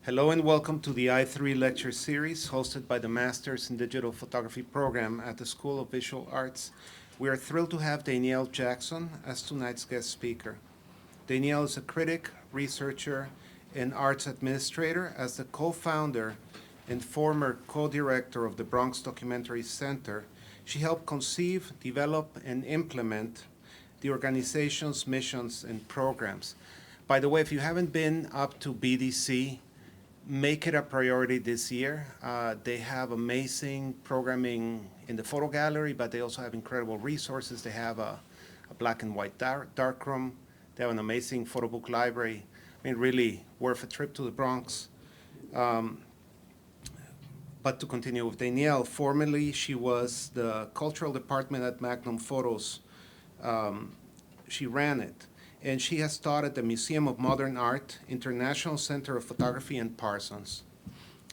Hello and welcome to the I3 lecture series hosted by the Masters in Digital Photography program at the School of Visual Arts. We are thrilled to have Danielle Jackson as tonight's guest speaker. Danielle is a critic, researcher, and arts administrator. As the co-founder and former co-director of the Bronx Documentary Center, she helped conceive, develop, and implement the organization's missions and programs. By the way, if you haven't been up to BDC, make it a priority this year. They have amazing programming in the photo gallery, but they also have incredible resources. They have a black and white darkroom. They have an amazing photo book library. I mean, really worth a trip to the Bronx. But to continue with Danielle, formerly she was the cultural department at Magnum Photos. She ran it. And she has taught at the Museum of Modern Art, International Center of Photography, and Parsons.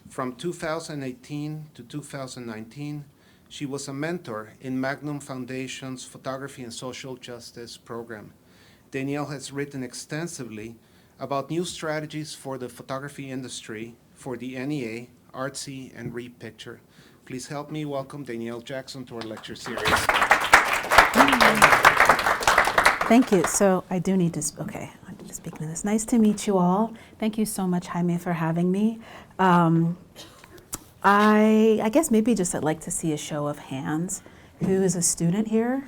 From 2018 to 2019, she was a mentor in Magnum Foundation's Photography and Social Justice program. Danielle has written extensively about new strategies for the photography industry for the NEA, Artsy, and Repicture. Please help me welcome Danielle Jackson to our lecture series. Thank you. So I do need to, I need to speak to this. Nice to meet you all. Thank you so much, Jaime, for having me. I guess maybe just I'd like to see a show of hands. Who is a student here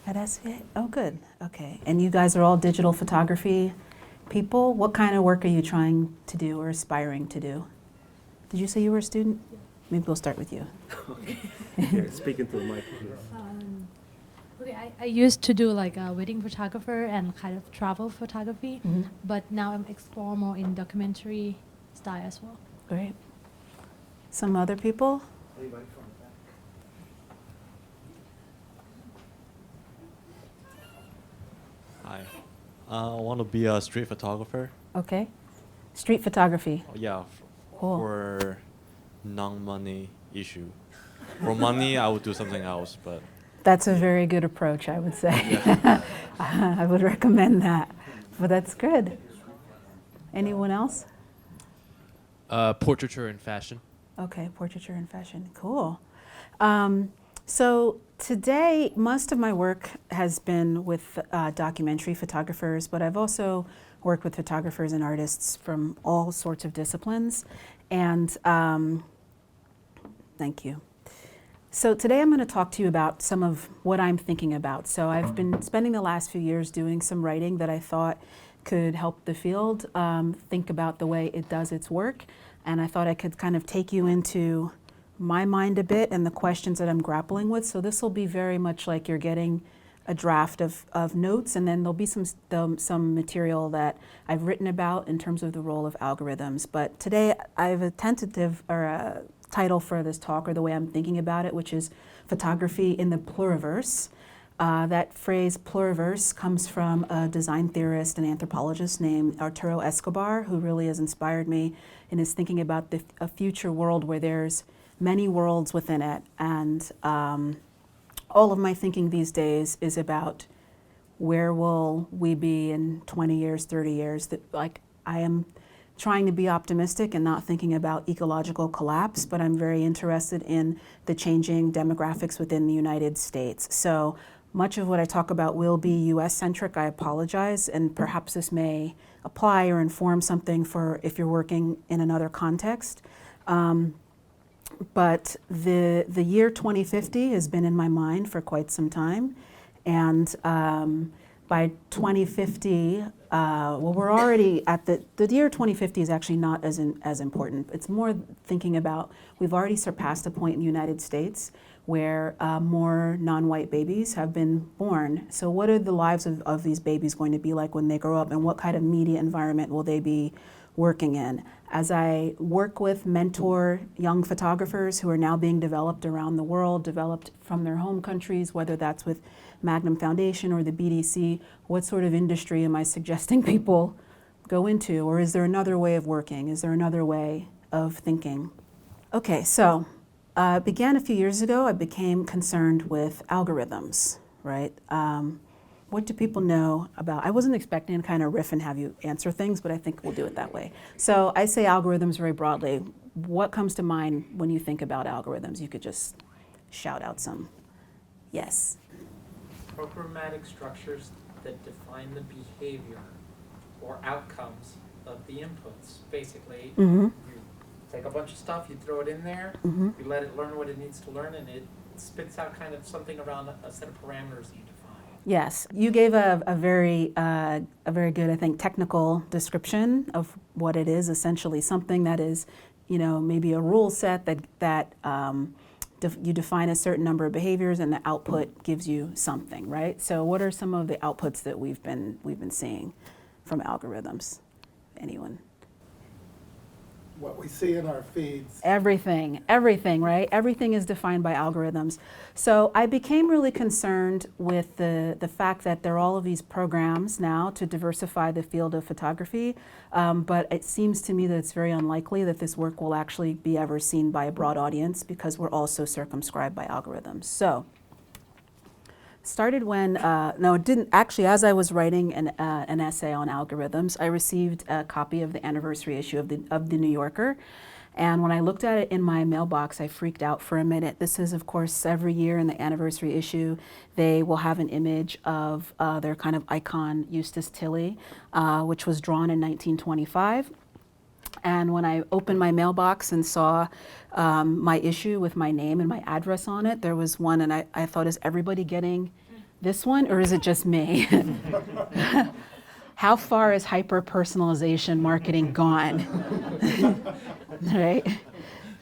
at SVA? Oh, good. Okay. And you guys are all digital photography people. What kind of work are you trying to do or aspiring to do? Did you say you were a student? Maybe we'll start with you. Okay. Here, speaking to the mic. Okay, I used to do like a wedding photographer and kind of travel photography, but now I'm exploring more in documentary style as well. Great. Some other people? Hi. I want to be a street photographer. Okay. Street photography. Yeah, Cool. for non-money issue. For money, I would do something else, but That's a very good approach, I would say. I would recommend that. But that's good. Anyone else? Portraiture and fashion. Okay, portraiture and fashion. Cool. So today, most of my work has been with documentary photographers, but I've also worked with photographers and artists from all sorts of disciplines. And thank you. So today I'm going to talk to you about some of what I'm thinking about. So I've been spending the last few years doing some writing that I thought could help the field think about the way it does its work. And I thought I could kind of take you into my mind a bit and the questions that I'm grappling with. So this will be very much like you're getting a draft of notes, and then there'll be some material that I've written about in terms of the role of algorithms. But today I have a tentative or a title for this talk, or the way I'm thinking about it, which is photography in the Pleuraverse. That phrase Pleuraverse comes from a design theorist and anthropologist named Arturo Escobar, who really has inspired me in his thinking about a future world where there's many worlds within it. And all of my thinking these days is about where will we be in 20 years, 30 years. That, like, I am trying to be optimistic and not thinking about ecological collapse, but I'm very interested in the changing demographics within the United States. So much of what I talk about will be US-centric, I apologize, and perhaps this may apply or inform something for if you're working in another context. But the year 2050 has been in my mind for quite some time, and by 2050, well, we're already at the year 2050 is actually not as important. It's more thinking about, we've already surpassed a point in the United States where more non-white babies have been born. So what are the lives of these babies going to be like when they grow up, and what kind of media environment will they be working in? As I work with, mentor young photographers who are now being developed around the world, developed from their home countries, whether that's with Magnum Foundation or the BDC, what sort of industry am I suggesting people go into? Or is there another way of working? Is there another way of thinking? Okay, so it began a few years ago. I became concerned with algorithms, right? what do people know about, I wasn't expecting to kind of riff and have you answer things, but I think we'll do it that way. So I say algorithms very broadly. What comes to mind when you think about algorithms? You could just shout out some. Yes. Programmatic structures that define the behavior or outcomes of the inputs. Basically, Mm-hmm. you take a bunch of stuff, you throw it in there, Mm-hmm. you let it learn what it needs to learn, and it spits out kind of something around a set of parameters that you define. Yes, you gave a very good, I think, technical description of what it is. Essentially, something that is, maybe a rule set that you define a certain number of behaviors, and the output gives you something, right? So, what are some of the outputs that we've been seeing from algorithms? Anyone? What we see in our feeds. Everything, right? Everything is defined by algorithms. So I became really concerned with the fact that there are all of these programs now to diversify the field of photography, but it seems to me that it's very unlikely that this work will actually be ever seen by a broad audience because we're also circumscribed by algorithms. So started when, no, it didn't, actually as I was writing an essay on algorithms, I received a copy of the anniversary issue of the New Yorker. And when I looked at it in my mailbox, I freaked out for a minute. This is, of course, every year in the anniversary issue, they will have an image of their kind of icon, Eustace Tilley, which was drawn in 1925. And when I opened my mailbox and saw my issue with my name and my address on it, there was one, and I thought, is everybody getting this one, or is it just me? How far is hyper-personalization marketing gone? Right?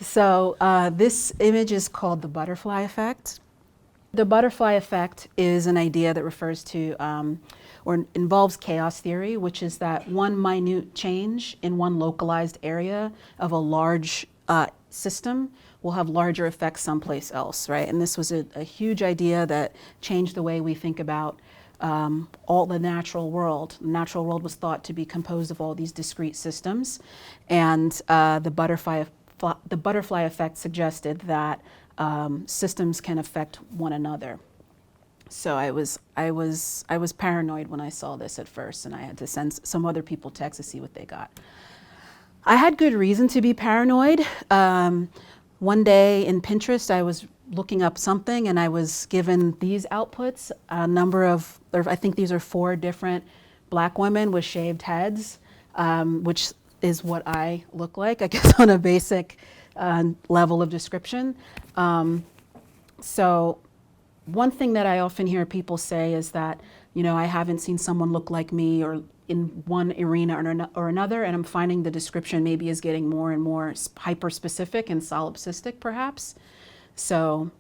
So this image is called the butterfly effect. The butterfly effect is an idea that refers to or involves chaos theory, which is that one minute change in one localized area of a large system will have larger effects someplace else, right? And this was a huge idea that changed the way we think about all the natural world. The natural world was thought to be composed of all these discrete systems, and the butterfly effect suggested that systems can affect one another. So I was paranoid when I saw this at first, and I had to send some other people texts to see what they got. I had good reason to be paranoid. One day in Pinterest, I was looking up something, and I was given these outputs, a number of, I think these are 4 different black women with shaved heads, which is what I look like, I guess, on a basic level of description. So one thing that I often hear people say is that, I haven't seen someone look like me or in one arena or another, and I'm finding the description maybe is getting more and more hyper-specific and solipsistic, perhaps. So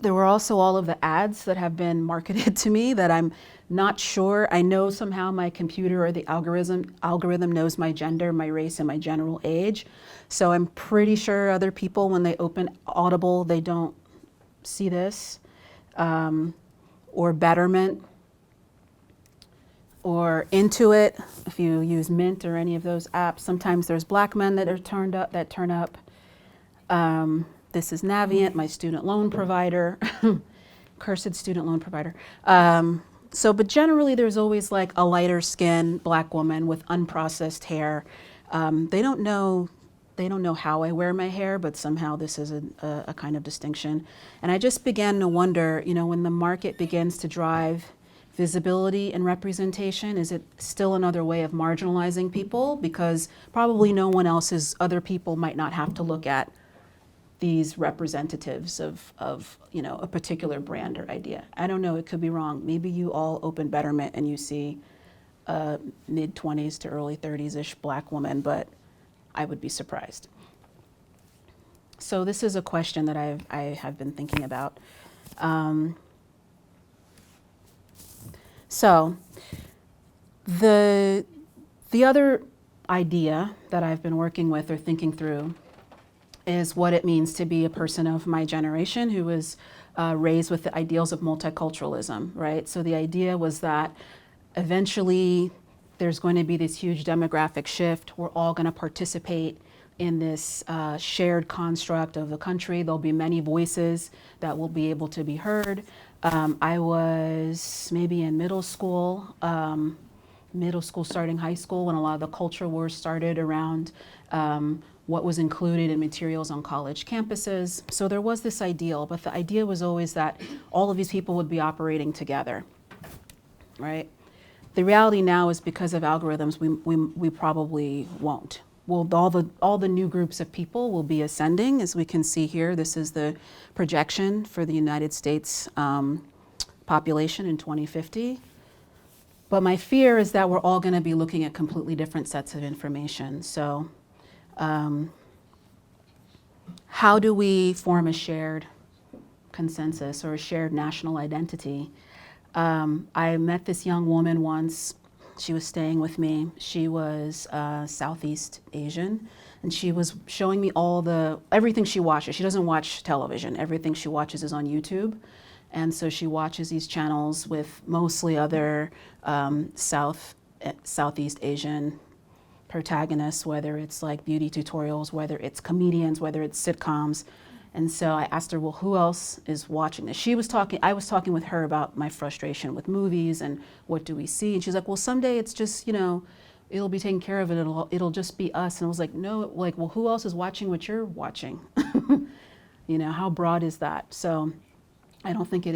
there were also all of the ads that have been marketed to me that I'm not sure. I know somehow my computer or the algorithm knows my gender, my race, and my general age. So I'm pretty sure other people, when they open Audible, they don't see this, or Betterment, or Intuit. If you use Mint or any of those apps, sometimes there's black men that are turn up. This is Navient, my student loan provider, cursed student loan provider. But generally there's always like a lighter skinned black woman with unprocessed hair. They don't know how I wear my hair, but somehow this is a kind of distinction. And I just began to wonder, when the market begins to drive visibility and representation, is it still another way of marginalizing people? Because probably no one else's, other people might not have to look at these representatives of a particular brand or idea. I don't know, it could be wrong. Maybe you all open Betterment and you see a mid-20s to early 30s-ish black woman, but I would be surprised. So this is a question that I have been thinking about. So the other idea that I've been working with or thinking through is what it means to be a person of my generation who was raised with the ideals of multiculturalism, right? So the idea was that eventually there's going to be this huge demographic shift. We're all going to participate in this shared construct of the country. There'll be many voices that will be able to be heard. I was maybe in middle school starting high school, when a lot of the culture wars started around what was included in materials on college campuses. So there was this ideal, but the idea was always that all of these people would be operating together, right? The reality now is, because of algorithms, we probably won't. Well, all the new groups of people will be ascending, as we can see here. This is the projection for the United States population in 2050. But my fear is that we're all going to be looking at completely different sets of information. So how do we form a shared consensus or a shared national identity? I met this young woman once. She was staying with me. She was Southeast Asian, and she was showing me everything she watches. She doesn't watch television. Everything she watches is on YouTube. And so she watches these channels with mostly other Southeast Asian protagonists, whether it's like beauty tutorials, whether it's comedians, whether it's sitcoms. And so I asked her, well, who else is watching this? I was talking with her about my frustration with movies and what do we see? And she's like, well, someday it's just, it'll be taken care of, and it'll just be us. And I was like, no, well, who else is watching what you're watching? How broad is that? So I don't think I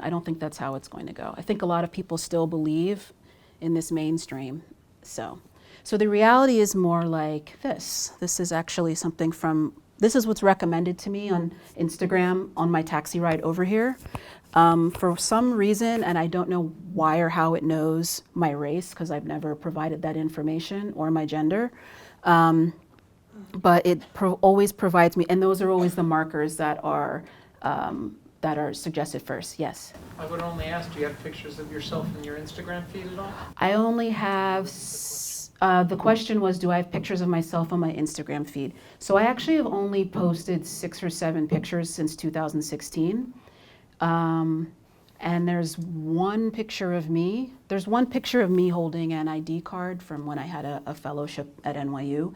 don't think that's how it's going to go. I think a lot of people still believe in this mainstream. So the reality is more like this. This is actually something this is what's recommended to me on Instagram on my taxi ride over here. For some reason, and I don't know why or how it knows my race, because I've never provided that information, or my gender. But it always provides me, and those are always the markers that are suggested first. Yes? I would only ask, do you have pictures of yourself in your Instagram feed at all? I only have, the question was, do I have pictures of myself on my Instagram feed? So I actually have only posted 6 or 7 pictures since 2016. And there's one picture of me. There's one picture of me holding an ID card from when I had a fellowship at NYU.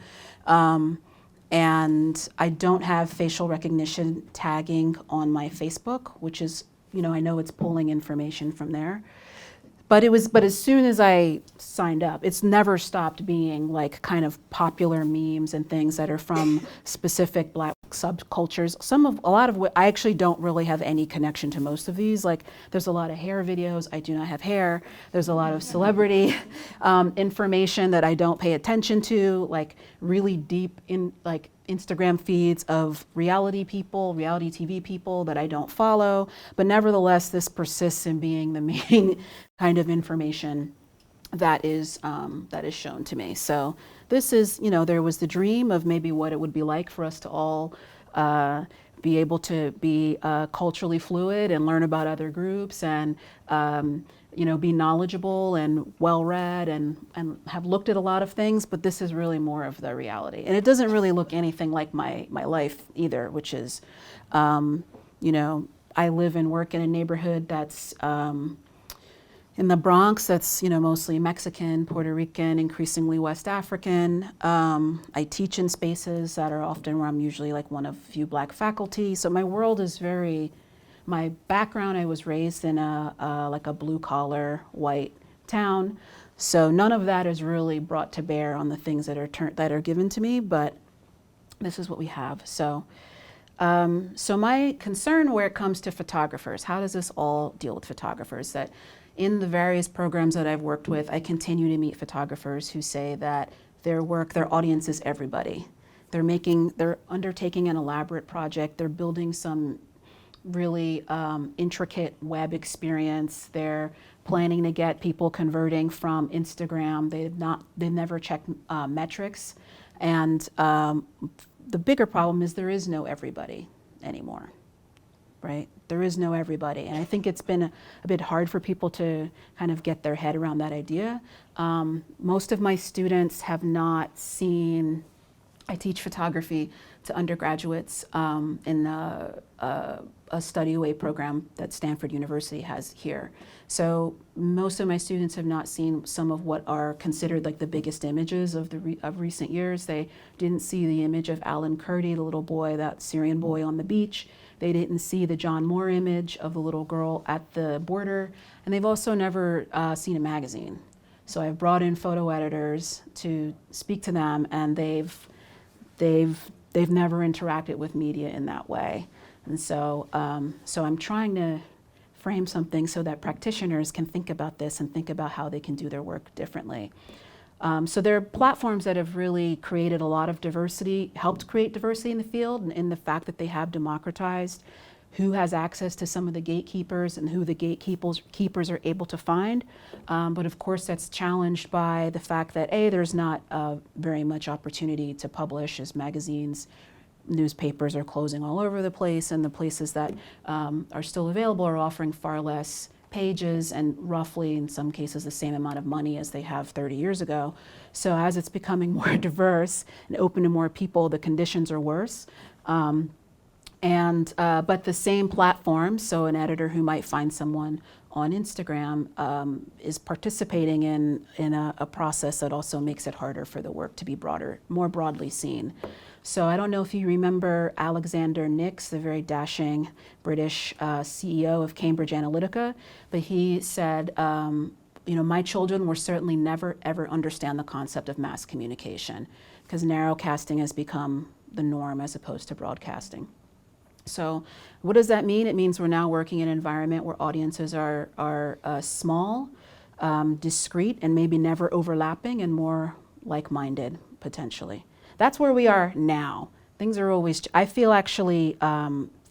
And I don't have facial recognition tagging on my Facebook, which is, I know it's pulling information from there. But as soon as I signed up, it's never stopped being like kind of popular memes and things that are from specific Black subcultures. A lot of what I actually don't really have any connection to most of these. Like, there's a lot of hair videos. I do not have hair. There's a lot of celebrity information that I don't pay attention to, like really deep in like Instagram feeds of reality TV people that I don't follow. But nevertheless, this persists in being the main kind of information that is shown to me. So this is, there was the dream of maybe what it would be like for us to all be able to be culturally fluid and learn about other groups and be knowledgeable and well-read and have looked at a lot of things, but this is really more of the reality. And it doesn't really look anything like my life either, which is, I live and work in a neighborhood that's in the Bronx, that's mostly Mexican, Puerto Rican, increasingly West African. I teach in spaces that are often where I'm usually like one of few Black faculty. So my world is my background, I was raised in like a blue collar white town. So none of that is really brought to bear on the things that are given to me, but this is what we have. So my concern where it comes to photographers, how does this all deal with photographers? That in the various programs that I've worked with, I continue to meet photographers who say that their audience is everybody. They're undertaking an elaborate project. They're building some really intricate web experience. They're planning to get people converting from Instagram. They've never checked metrics. And the bigger problem is there is no everybody anymore, right? There is no everybody. And I think it's been a bit hard for people to kind of get their head around that idea. Most of my students have not seen, I teach photography to undergraduates in a study away program that Stanford University has here. So most of my students have not seen some of what are considered like the biggest images of recent years. They didn't see the image of Alan Kurdi, the little boy, that Syrian boy on the beach. They didn't see the John Moore image of the little girl at the border. And they've also never seen a magazine. So I've brought in photo editors to speak to them, and they've never interacted with media in that way. And so, so I'm trying to frame something so that practitioners can think about this and think about how they can do their work differently. So there are platforms that have really created a lot of diversity, helped create diversity in the field, and in the fact that they have democratized who has access to some of the gatekeepers and who the gatekeepers are able to find. But of course, that's challenged by the fact that there's not very much opportunity to publish, as magazines, newspapers are closing all over the place, and the places that are still available are offering far less pages and roughly, in some cases, the same amount of money as they have 30 years ago. So as it's becoming more diverse and open to more people, the conditions are worse. But the same platform, so an editor who might find someone on Instagram is participating in a process that also makes it harder for the work to be more broadly seen. So I don't know if you remember Alexander Nix, the very dashing British CEO of Cambridge Analytica, but he said, my children will certainly never ever understand the concept of mass communication, because narrowcasting has become the norm as opposed to broadcasting. So what does that mean? It means we're now working in an environment where audiences are small, discrete, and maybe never overlapping, and more like-minded, potentially. That's where we are now. Things are always, I feel actually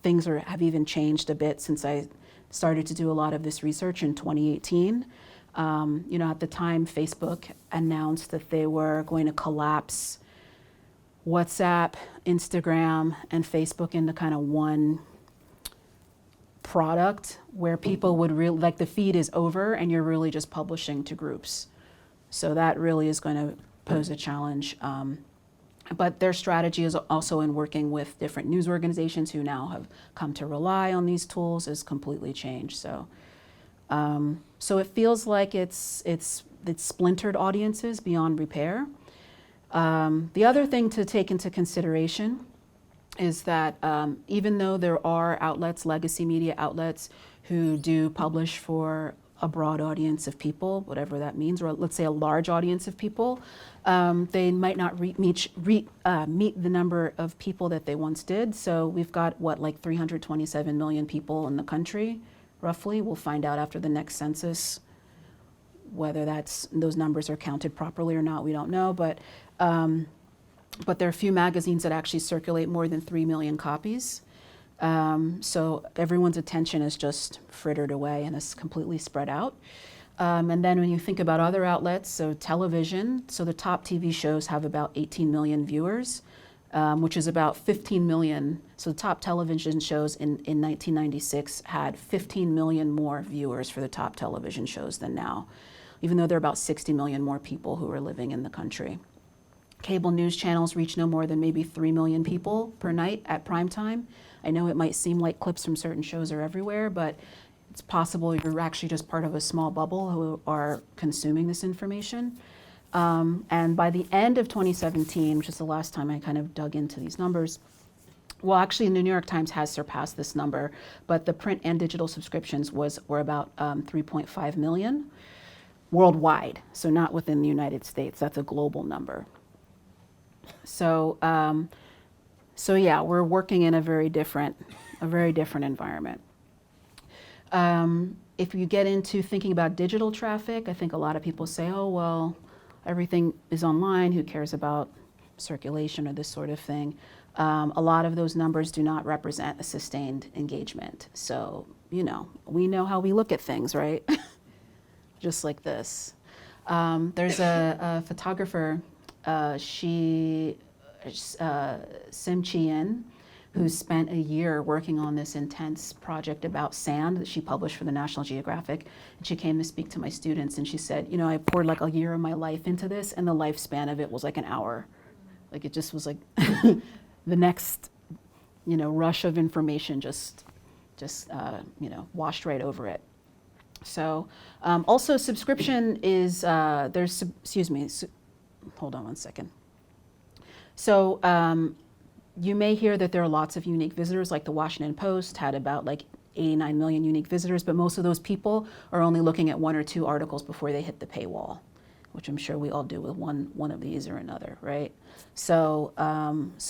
things have even changed a bit since I started to do a lot of this research in 2018. At the time, Facebook announced that they were going to collapse WhatsApp, Instagram, and Facebook into kind of one product where people would really, like, the feed is over and you're really just publishing to groups. So that really is going to pose a challenge. But their strategy is also in working with different news organizations who now have come to rely on these tools is completely changed. So, so it feels like it's splintered audiences beyond repair. The other thing to take into consideration is that even though there are outlets, legacy media outlets, who do publish for a broad audience of people, whatever that means, or let's say a large audience of people, they might not meet the number of people that they once did. So we've got, like 327 million people in the country, roughly. We'll find out after the next census whether those numbers are counted properly or not, we don't know. But there are a few magazines that actually circulate more than 3 million copies. So everyone's attention is just frittered away and is completely spread out. And then when you think about other outlets, so television, so the top TV shows have about 18 million viewers, which is about 15 million. So the top television shows in 1996 had 15 million more viewers for the top television shows than now, even though there are about 60 million more people who are living in the country. Cable news channels reach no more than maybe 3 million people per night at prime time. I know it might seem like clips from certain shows are everywhere, but it's possible you're actually just part of a small bubble who are consuming this information. And by the end of 2017, which is the last time I kind of dug into these numbers, well, actually, the New York Times has surpassed this number, but the print and digital subscriptions were about 3.5 million worldwide, so not within the United States. That's a global number. So, so yeah, we're working in a very different environment. If you get into thinking about digital traffic, I think a lot of people say, oh, well, everything is online, who cares about circulation or this sort of thing. A lot of those numbers do not represent a sustained engagement. So, we know how we look at things, right? Just like this. There's a photographer, Sim Chi-in, who spent a year working on this intense project about sand that she published for the National Geographic. And she came to speak to my students, and she said, I poured like a year of my life into this, and the lifespan of it was like an hour. Like, it just was like the next, rush of information just just washed right over it. So also subscription is, hold on one second. So you may hear that there are lots of unique visitors, like the Washington Post had about like 89 million unique visitors, but most of those people are only looking at 1 or 2 articles before they hit the paywall, which I'm sure we all do with one of these or another, right? So,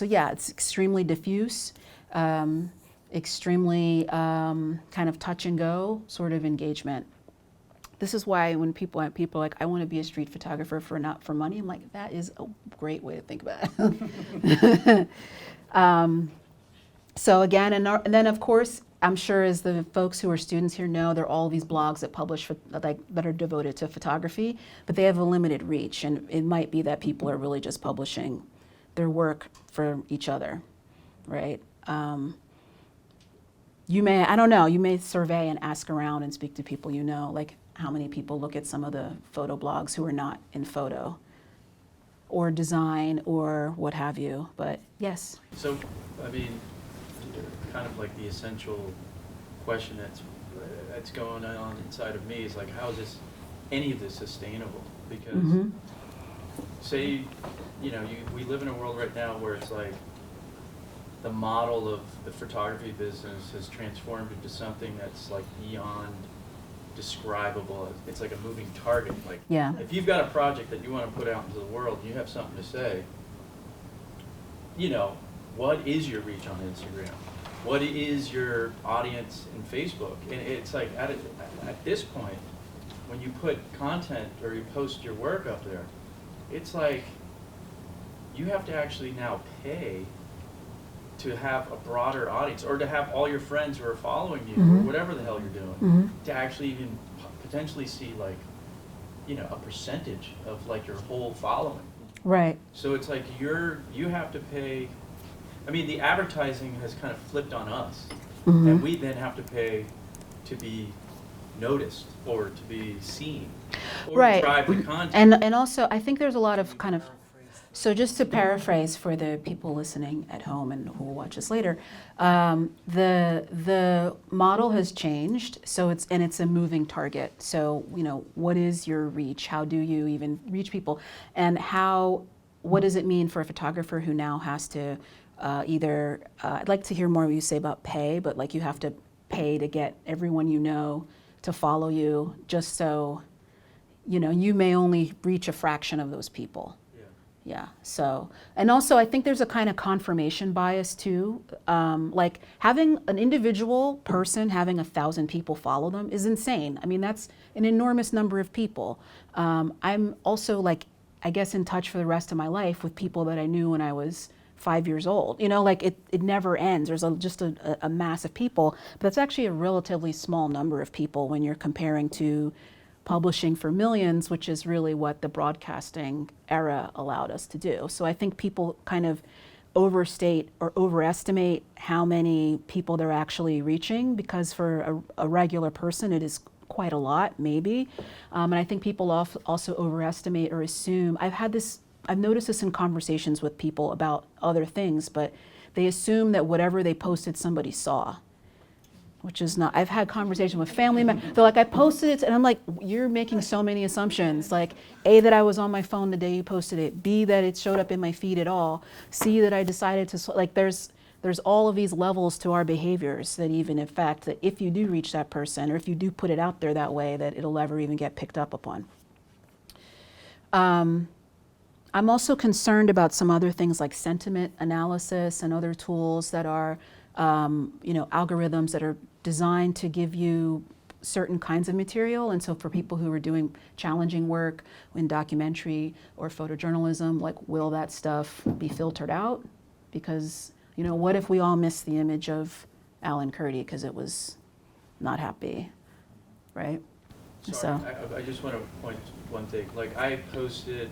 yeah, it's extremely diffuse, extremely kind of touch and go sort of engagement. This is why when people are like, I want to be a street photographer not for money, I'm like, that is a great way to think about it. So again, and then of course, I'm sure as the folks who are students here know, there are all these blogs that publish that are devoted to photography, but they have a limited reach, and it might be that people are really just publishing their work for each other, right? You may survey and ask around and speak to people you know, like how many people look at some of the photo blogs who are not in photo or design or what have you, but yes. So, I mean, kind of like the essential question that's going on inside of me is like, how is any of this sustainable? Because say, we live in a world right now where it's like the model of the photography business has transformed into something that's like beyond describable. It's like a moving target. Like, if you've got a project that you want to put out into the world, and you have something to say, what is your reach on Instagram? What is your audience in Facebook? And it's like at this point, when you put content or you post your work up there, it's like you have to actually now pay to have a broader audience, or to have all your friends who are following you, or whatever the hell you're doing, to actually even potentially see like, a percentage of like your whole following. Right. So it's like you have to pay. I mean, the advertising has kind of flipped on us, and we then have to pay to be noticed or to be seen, or to drive the content. And also, I think there's a lot of kind of, so just to paraphrase for the people listening at home and who will watch this later, the model has changed. So it's a moving target. So what is your reach? How do you even reach people? And what does it mean for a photographer who now has to either, I'd like to hear more what you say about pay, but like you have to pay to get everyone to follow you, just so, you may only reach a fraction of those people. Yeah, so, and also I think there's a kind of confirmation bias too. Like having an individual person having 1,000 people follow them is insane. I mean, that's an enormous number of people. I'm also like, I guess in touch for the rest of my life with people that I knew when I was 5 years old. Like it never ends. There's just a mass of people, but it's actually a relatively small number of people when you're comparing to publishing for millions, which is really what the broadcasting era allowed us to do. So I think people kind of overstate or overestimate how many people they're actually reaching, because for a regular person, it is quite a lot, maybe. And I think people also overestimate or assume, I've noticed this in conversations with people about other things, but they assume that whatever they posted, somebody saw, which is not. I've had conversations with family members. They're like, I posted it, and I'm like, you're making so many assumptions. Like, A, that I was on my phone the day you posted it. B, that it showed up in my feed at all. C, that I decided to, like, there's all of these levels to our behaviors that even, in fact, that if you do reach that person, or if you do put it out there that way, that it'll ever even get picked up upon. I'm also concerned about some other things like sentiment analysis and other tools that are, algorithms that are designed to give you certain kinds of material. And so for people who are doing challenging work in documentary or photojournalism, like, will that stuff be filtered out? Because, what if we all miss the image of Alan Kurdi because it was not happy, right? Sorry, I just want to point one thing. Like, I posted,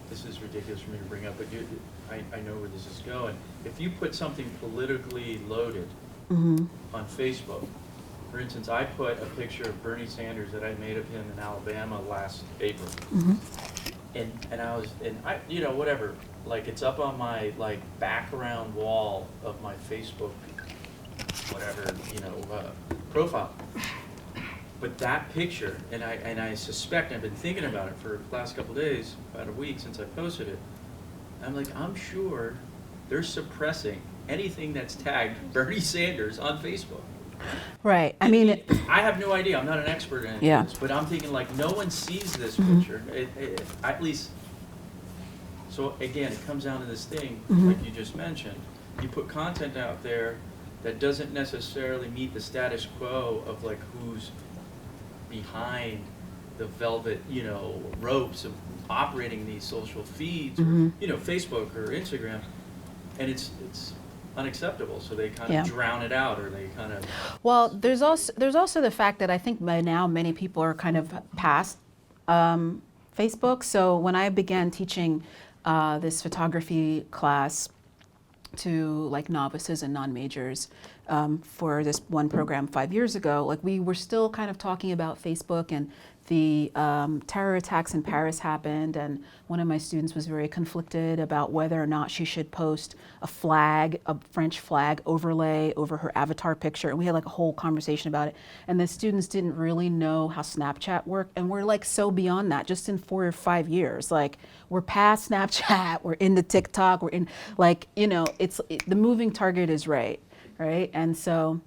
this is ridiculous for me to bring up, but I know where this is going. If you put something politically loaded on Facebook, for instance, I put a picture of Bernie Sanders that I made of him in Alabama last April, and I whatever, like, it's up on my like background wall of my Facebook whatever, profile. But that picture, and I suspect, I've been thinking about it for the last couple of days, about a week since I posted it. I'm like, I'm sure they're suppressing anything that's tagged Bernie Sanders on Facebook. Right. I mean, I have no idea. I'm not an expert in any Yeah. of this, but I'm thinking like no one sees this Mhm. picture. At least. So again, it comes down to this thing, Mhm. like you just mentioned. You put content out there that doesn't necessarily meet the status quo of like who's behind the velvet, ropes of operating these social feeds, Mhm. or, Facebook or Instagram, and it's unacceptable. So they kind Yeah. of drown it out, or they kind of. well, there's also the fact that I think by now many people are kind of past Facebook. So when I began teaching this photography class to like novices and non-majors for this one program 5 years ago, like we were still kind of talking about Facebook, and the terror attacks in Paris happened, and one of my students was very conflicted about whether or not she should post a flag, a French flag overlay over her avatar picture, and we had like a whole conversation about it, and the students didn't really know how Snapchat worked, and we're like so beyond that just in 4 or 5 years. Like we're past Snapchat, we're into TikTok, we're in like, the moving target is right? And so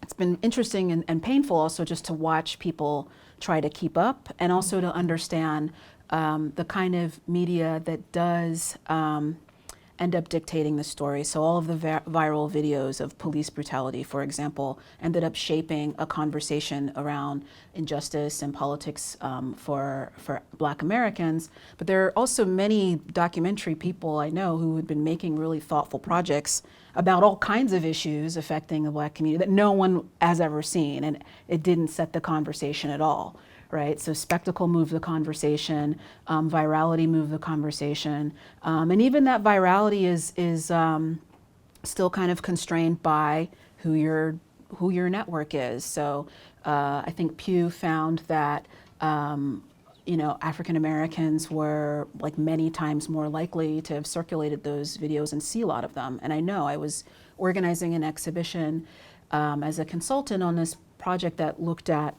it's been interesting and painful also just to watch people try to keep up, and also to understand the kind of media that does end up dictating the story. So all of the viral videos of police brutality, for example, ended up shaping a conversation around injustice and politics for Black Americans. But there are also many documentary people I know who had been making really thoughtful projects about all kinds of issues affecting the Black community that no one has ever seen, and it didn't set the conversation at all. Right, so spectacle moved the conversation, virality moved the conversation, and even that virality is still kind of constrained by who your network is. So I think Pew found that African Americans were like many times more likely to have circulated those videos and see a lot of them. And I know I was organizing an exhibition as a consultant on this project that looked at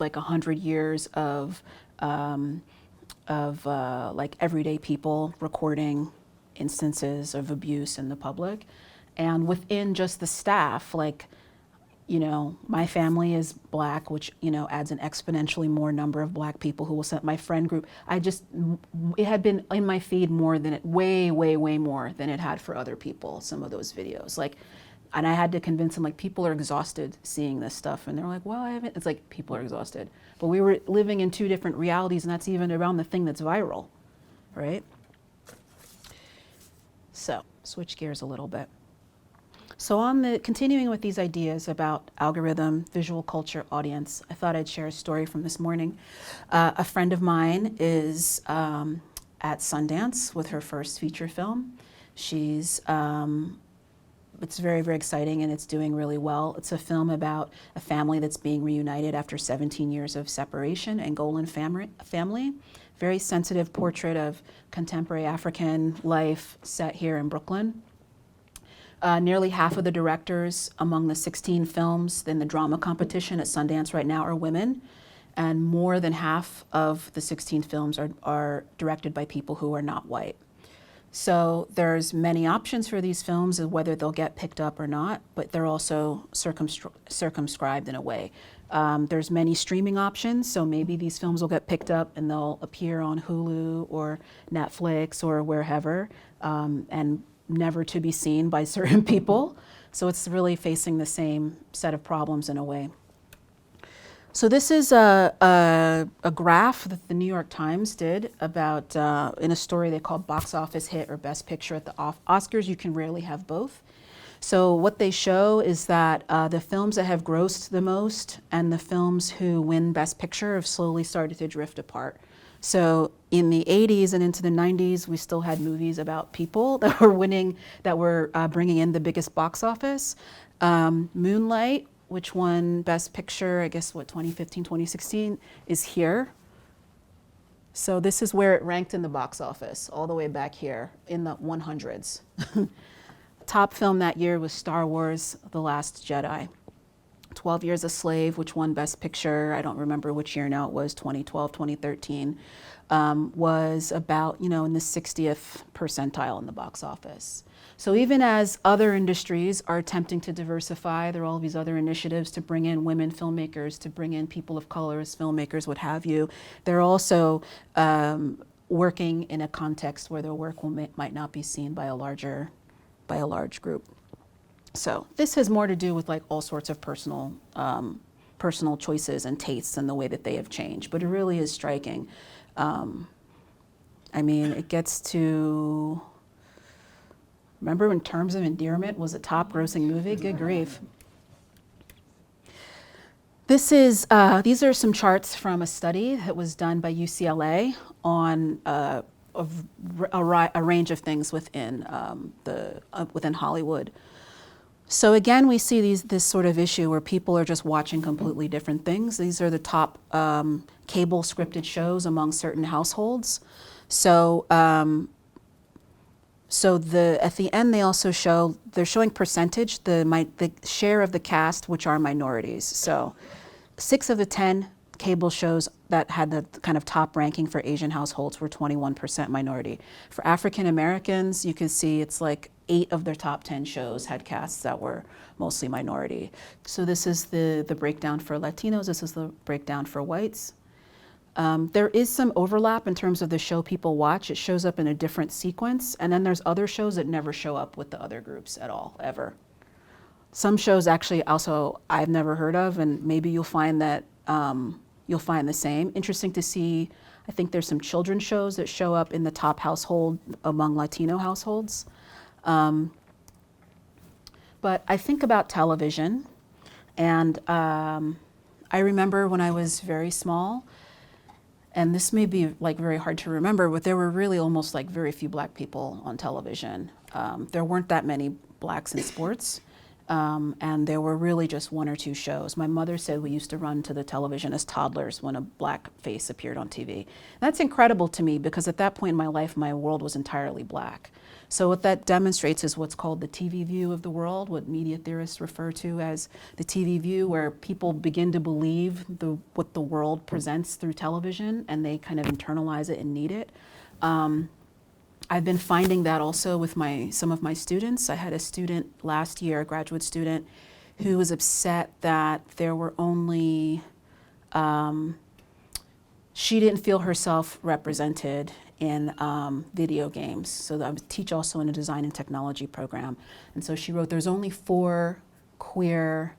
like 100 years of like everyday people recording instances of abuse in the public. And within just the staff, like, my family is Black, which, adds an exponentially more number of Black people who will send my friend group. It had been in my feed more than way more than it had for other people, some of those videos. And I had to convince them, like, people are exhausted seeing this stuff. And they're like, well, I haven't. It's like, people are exhausted. But we were living in two different realities, and that's even around the thing that's viral, right? So, switch gears a little bit. So continuing with these ideas about algorithm, visual culture, audience, I thought I'd share a story from this morning. A friend of mine is at Sundance with her first feature film. It's very, very exciting, and it's doing really well. It's a film about a family that's being reunited after 17 years of separation, Angolan family. Very sensitive portrait of contemporary African life set here in Brooklyn. Nearly half of the directors among the 16 films in the drama competition at Sundance right now are women, and more than half of the 16 films are directed by people who are not white. So there's many options for these films of whether they'll get picked up or not, but they're also circumscribed in a way. There's many streaming options, so maybe these films will get picked up and they'll appear on Hulu or Netflix or wherever, and never to be seen by certain people. So it's really facing the same set of problems in a way. So this is a graph that the New York Times did about, in a story they called Box Office Hit or Best Picture at the Oscars. You can rarely have both. So what they show is that the films that have grossed the most and the films who win Best Picture have slowly started to drift apart. So in the 80s and into the 90s, we still had movies about people that were winning, that were bringing in the biggest box office. Moonlight, which won Best Picture, I guess, 2015, 2016, is here. So this is where it ranked in the box office, all the way back here in the 100s. top film that year was Star Wars: The Last Jedi. 12 Years a Slave, which won Best Picture, I don't remember which year now it was, 2012, 2013, was about, in the 60th percentile in the box office. So even as other industries are attempting to diversify, there are all these other initiatives to bring in women filmmakers, to bring in people of color as filmmakers, what have you. They're also working in a context where their work might not be seen by a large group. So this has more to do with like all sorts of personal choices and tastes and the way that they have changed, but it really is striking. I mean, it gets to, remember when Terms of Endearment was a top grossing movie? Good grief. These are some charts from a study that was done by UCLA on a range of things within Hollywood. So again, we see this sort of issue where people are just watching completely different things. These are the top cable scripted shows among certain households. So, at the end, they also they're showing percentage, the share of the cast, which are minorities. So 6 of the 10 cable shows that had the kind of top ranking for Asian households were 21% minority. For African Americans, you can see it's like 8 of their top 10 shows had casts that were mostly minority. So this is the breakdown for Latinos, this is the breakdown for whites. There is some overlap in terms of the show people watch. It shows up in a different sequence, and then there's other shows that never show up with the other groups at all, ever. Some shows actually also I've never heard of, and maybe you'll find that you'll find the same. Interesting to see, I think there's some children's shows that show up in the top household among Latino households. But I think about television, and I remember when I was very small, and this may be like very hard to remember, but there were really almost like very few black people on television. There weren't that many blacks in sports, and there were really just 1 or 2 shows. My mother said we used to run to the television as toddlers when a black face appeared on TV. That's incredible to me because at that point in my life, my world was entirely black. So what that demonstrates is what's called the TV view of the world, what media theorists refer to as the TV view, where people begin to believe what the world presents through television, and they kind of internalize it and need it. I've been finding that also with some of my students. I had a student last year, a graduate student, who was upset that there were only, she didn't feel herself represented in video games. So I teach also in a design and technology program. And so she wrote, there's only 4 queer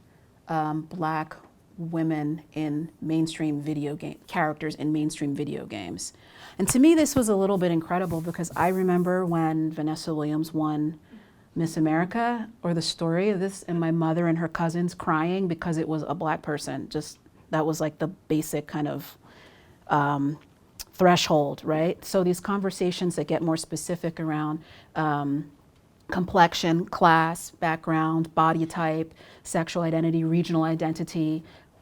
black women in mainstream video game characters in mainstream video games. And to me, this was a little bit incredible because I remember when Vanessa Williams won Miss America, or the story of this, and my mother and her cousins crying because it was a black person. Just, that was like the basic kind of threshold, right? So these conversations that get more specific around complexion, class, background, body type, sexual identity, regional identity,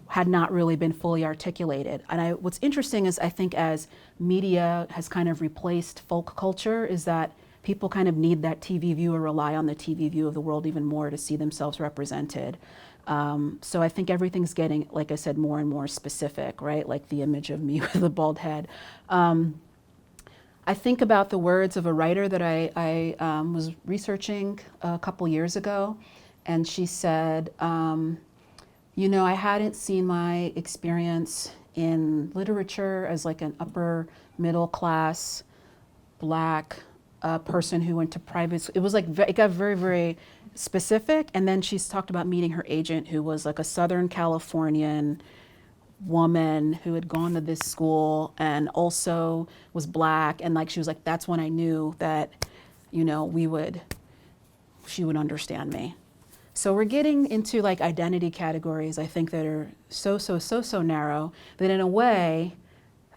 had not really been fully articulated. And what's interesting is I think as media has kind of replaced folk culture, is that people kind of need that TV view or rely on the TV view of the world even more to see themselves represented. So I think everything's getting, like I said, more and more specific, right? Like the image of me with a bald head. I think about the words of a writer that I was researching a couple years ago, and she said, you know, I hadn't seen my experience in literature as like an upper middle class black person who went to private school. It was like, it got very, very specific. And then she's talked about meeting her agent, who was like a Southern Californian woman who had gone to this school and also was black. And like, she was like, that's when I knew that, you know, she would understand me. So we're getting into like identity categories, I think, that are so narrow that in a way,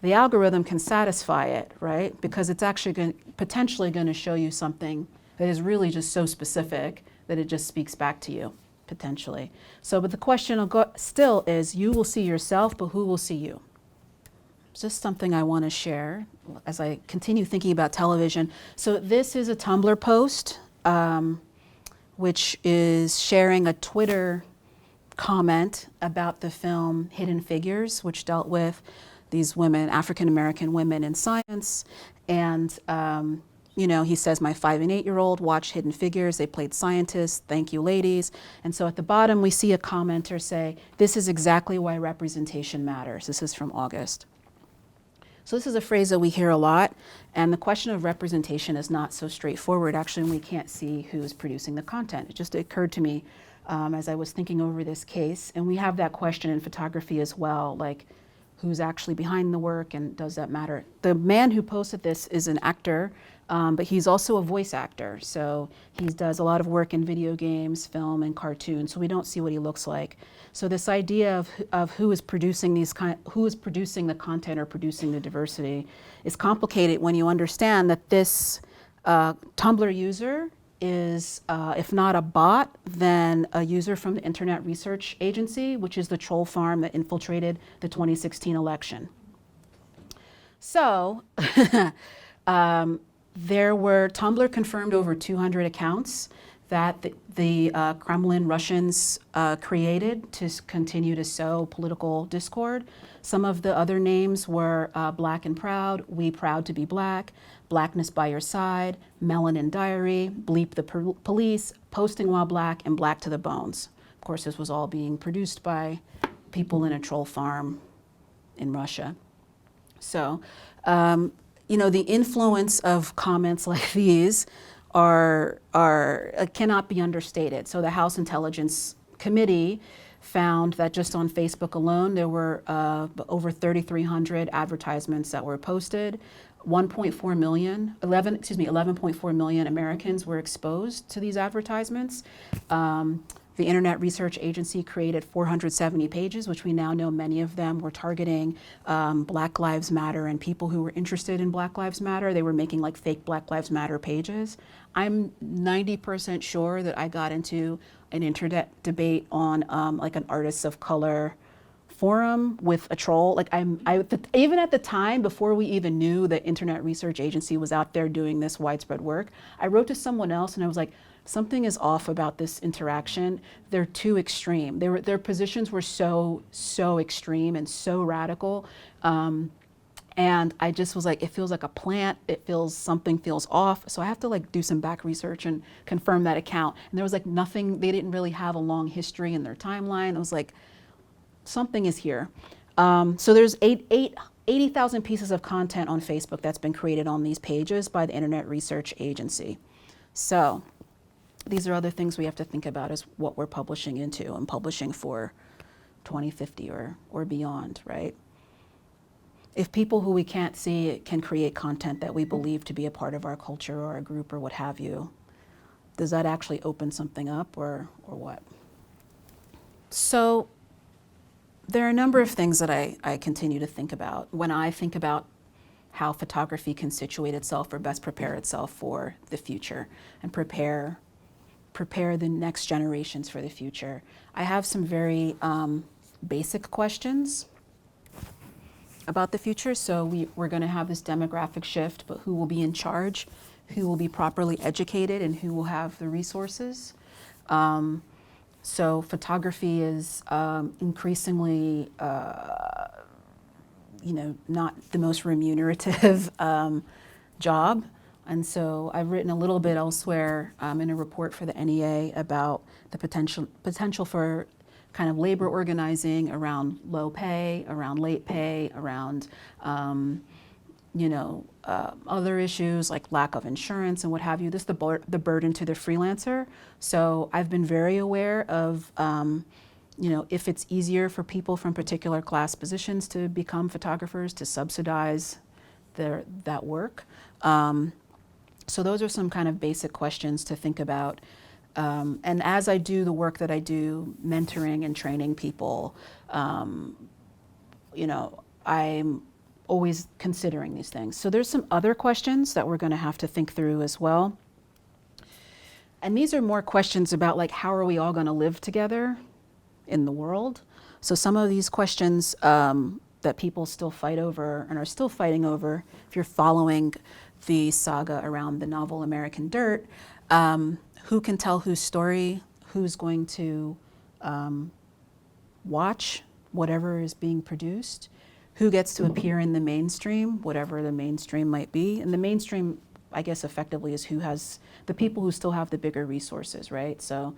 the algorithm can satisfy it, right? Because it's actually potentially going to show you something that is really just so specific that it just speaks back to you, potentially. So, but the question still is, you will see yourself, but who will see you? It's just something I want to share as I continue thinking about television. So this is a Tumblr post which is sharing a Twitter comment about the film Hidden Figures, which dealt with these women, African-American women in science. And, you know, he says, my 5 and 8-year-old watched Hidden Figures. They played scientists. Thank you, ladies. And so at the bottom, we see a commenter say, this is exactly why representation matters. This is from August. So this is a phrase that we hear a lot. And the question of representation is not so straightforward. Actually, we can't see who's producing the content. It just occurred to me as I was thinking over this case. And we have that question in photography as well, like who's actually behind the work and does that matter? The man who posted this is an actor, but he's also a voice actor. So he does a lot of work in video games, film, and cartoons. So we don't see what he looks like. So this idea of who is producing who is producing the content or producing the diversity is complicated when you understand that this Tumblr user is, if not a bot, then a user from the Internet Research Agency, which is the troll farm that infiltrated the 2016 election. So Tumblr confirmed over 200 accounts that the Kremlin Russians created to continue to sow political discord. Some of the other names were Black and Proud, We Proud to be Black, Blackness by Your Side, Melanin Diary, Bleep the Police, Posting While Black, and Black to the Bones. Of course, this was all being produced by people in a troll farm in Russia. So, you know, the influence of comments like these cannot be understated. So the House Intelligence Committee found that just on Facebook alone, there were over 3,300 advertisements that were posted. 11.4 million Americans were exposed to these advertisements. The Internet Research Agency created 470 pages, which we now know many of them were targeting Black Lives Matter and people who were interested in Black Lives Matter. They were making like fake Black Lives Matter pages. I'm 90% sure that I got into an internet debate on like an artists of color forum with a troll. Like even at the time, before we even knew the Internet Research Agency was out there doing this widespread work, I wrote to someone else and I was like, something is off about this interaction. They're too extreme. Their positions were so extreme and so radical. And I just was like, it feels like a plant. Something feels off. So I have to like do some back research and confirm that account. And there was like nothing, they didn't really have a long history in their timeline. I was like, something is here. So there's 80,000 pieces of content on Facebook that's been created on these pages by the Internet Research Agency. So these are other things we have to think about as what we're publishing into and publishing for 2050 or beyond, right? If people who we can't see can create content that we believe to be a part of our culture or a group or what have you, does that actually open something up or what? So there are a number of things that I continue to think about when I think about how photography can situate itself or best prepare itself for the future and prepare the next generations for the future. I have some very basic questions about the future. So we're going to have this demographic shift, but who will be in charge? Who will be properly educated and who will have the resources? So photography is increasingly, you know, not the most remunerative job. And so I've written a little bit elsewhere in a report for the NEA about the potential for kind of labor organizing around low pay, around late pay, around you know, other issues like lack of insurance and what have you. This is the burden to the freelancer. So I've been very aware of, you know, if it's easier for people from particular class positions to become photographers, to subsidize that work. So those are some kind of basic questions to think about. And as I do the work that I do, mentoring and training people, you know, I'm always considering these things. So there's some other questions that we're going to have to think through as well. And these are more questions about like, how are we all going to live together in the world? So some of these questions that people still fight over and are still fighting over, if you're following the saga around the novel American Dirt, who can tell whose story, who's going to watch whatever is being produced, who gets to appear in the mainstream, whatever the mainstream might be. And the mainstream, I guess, effectively is who has, the people who still have the bigger resources, right? So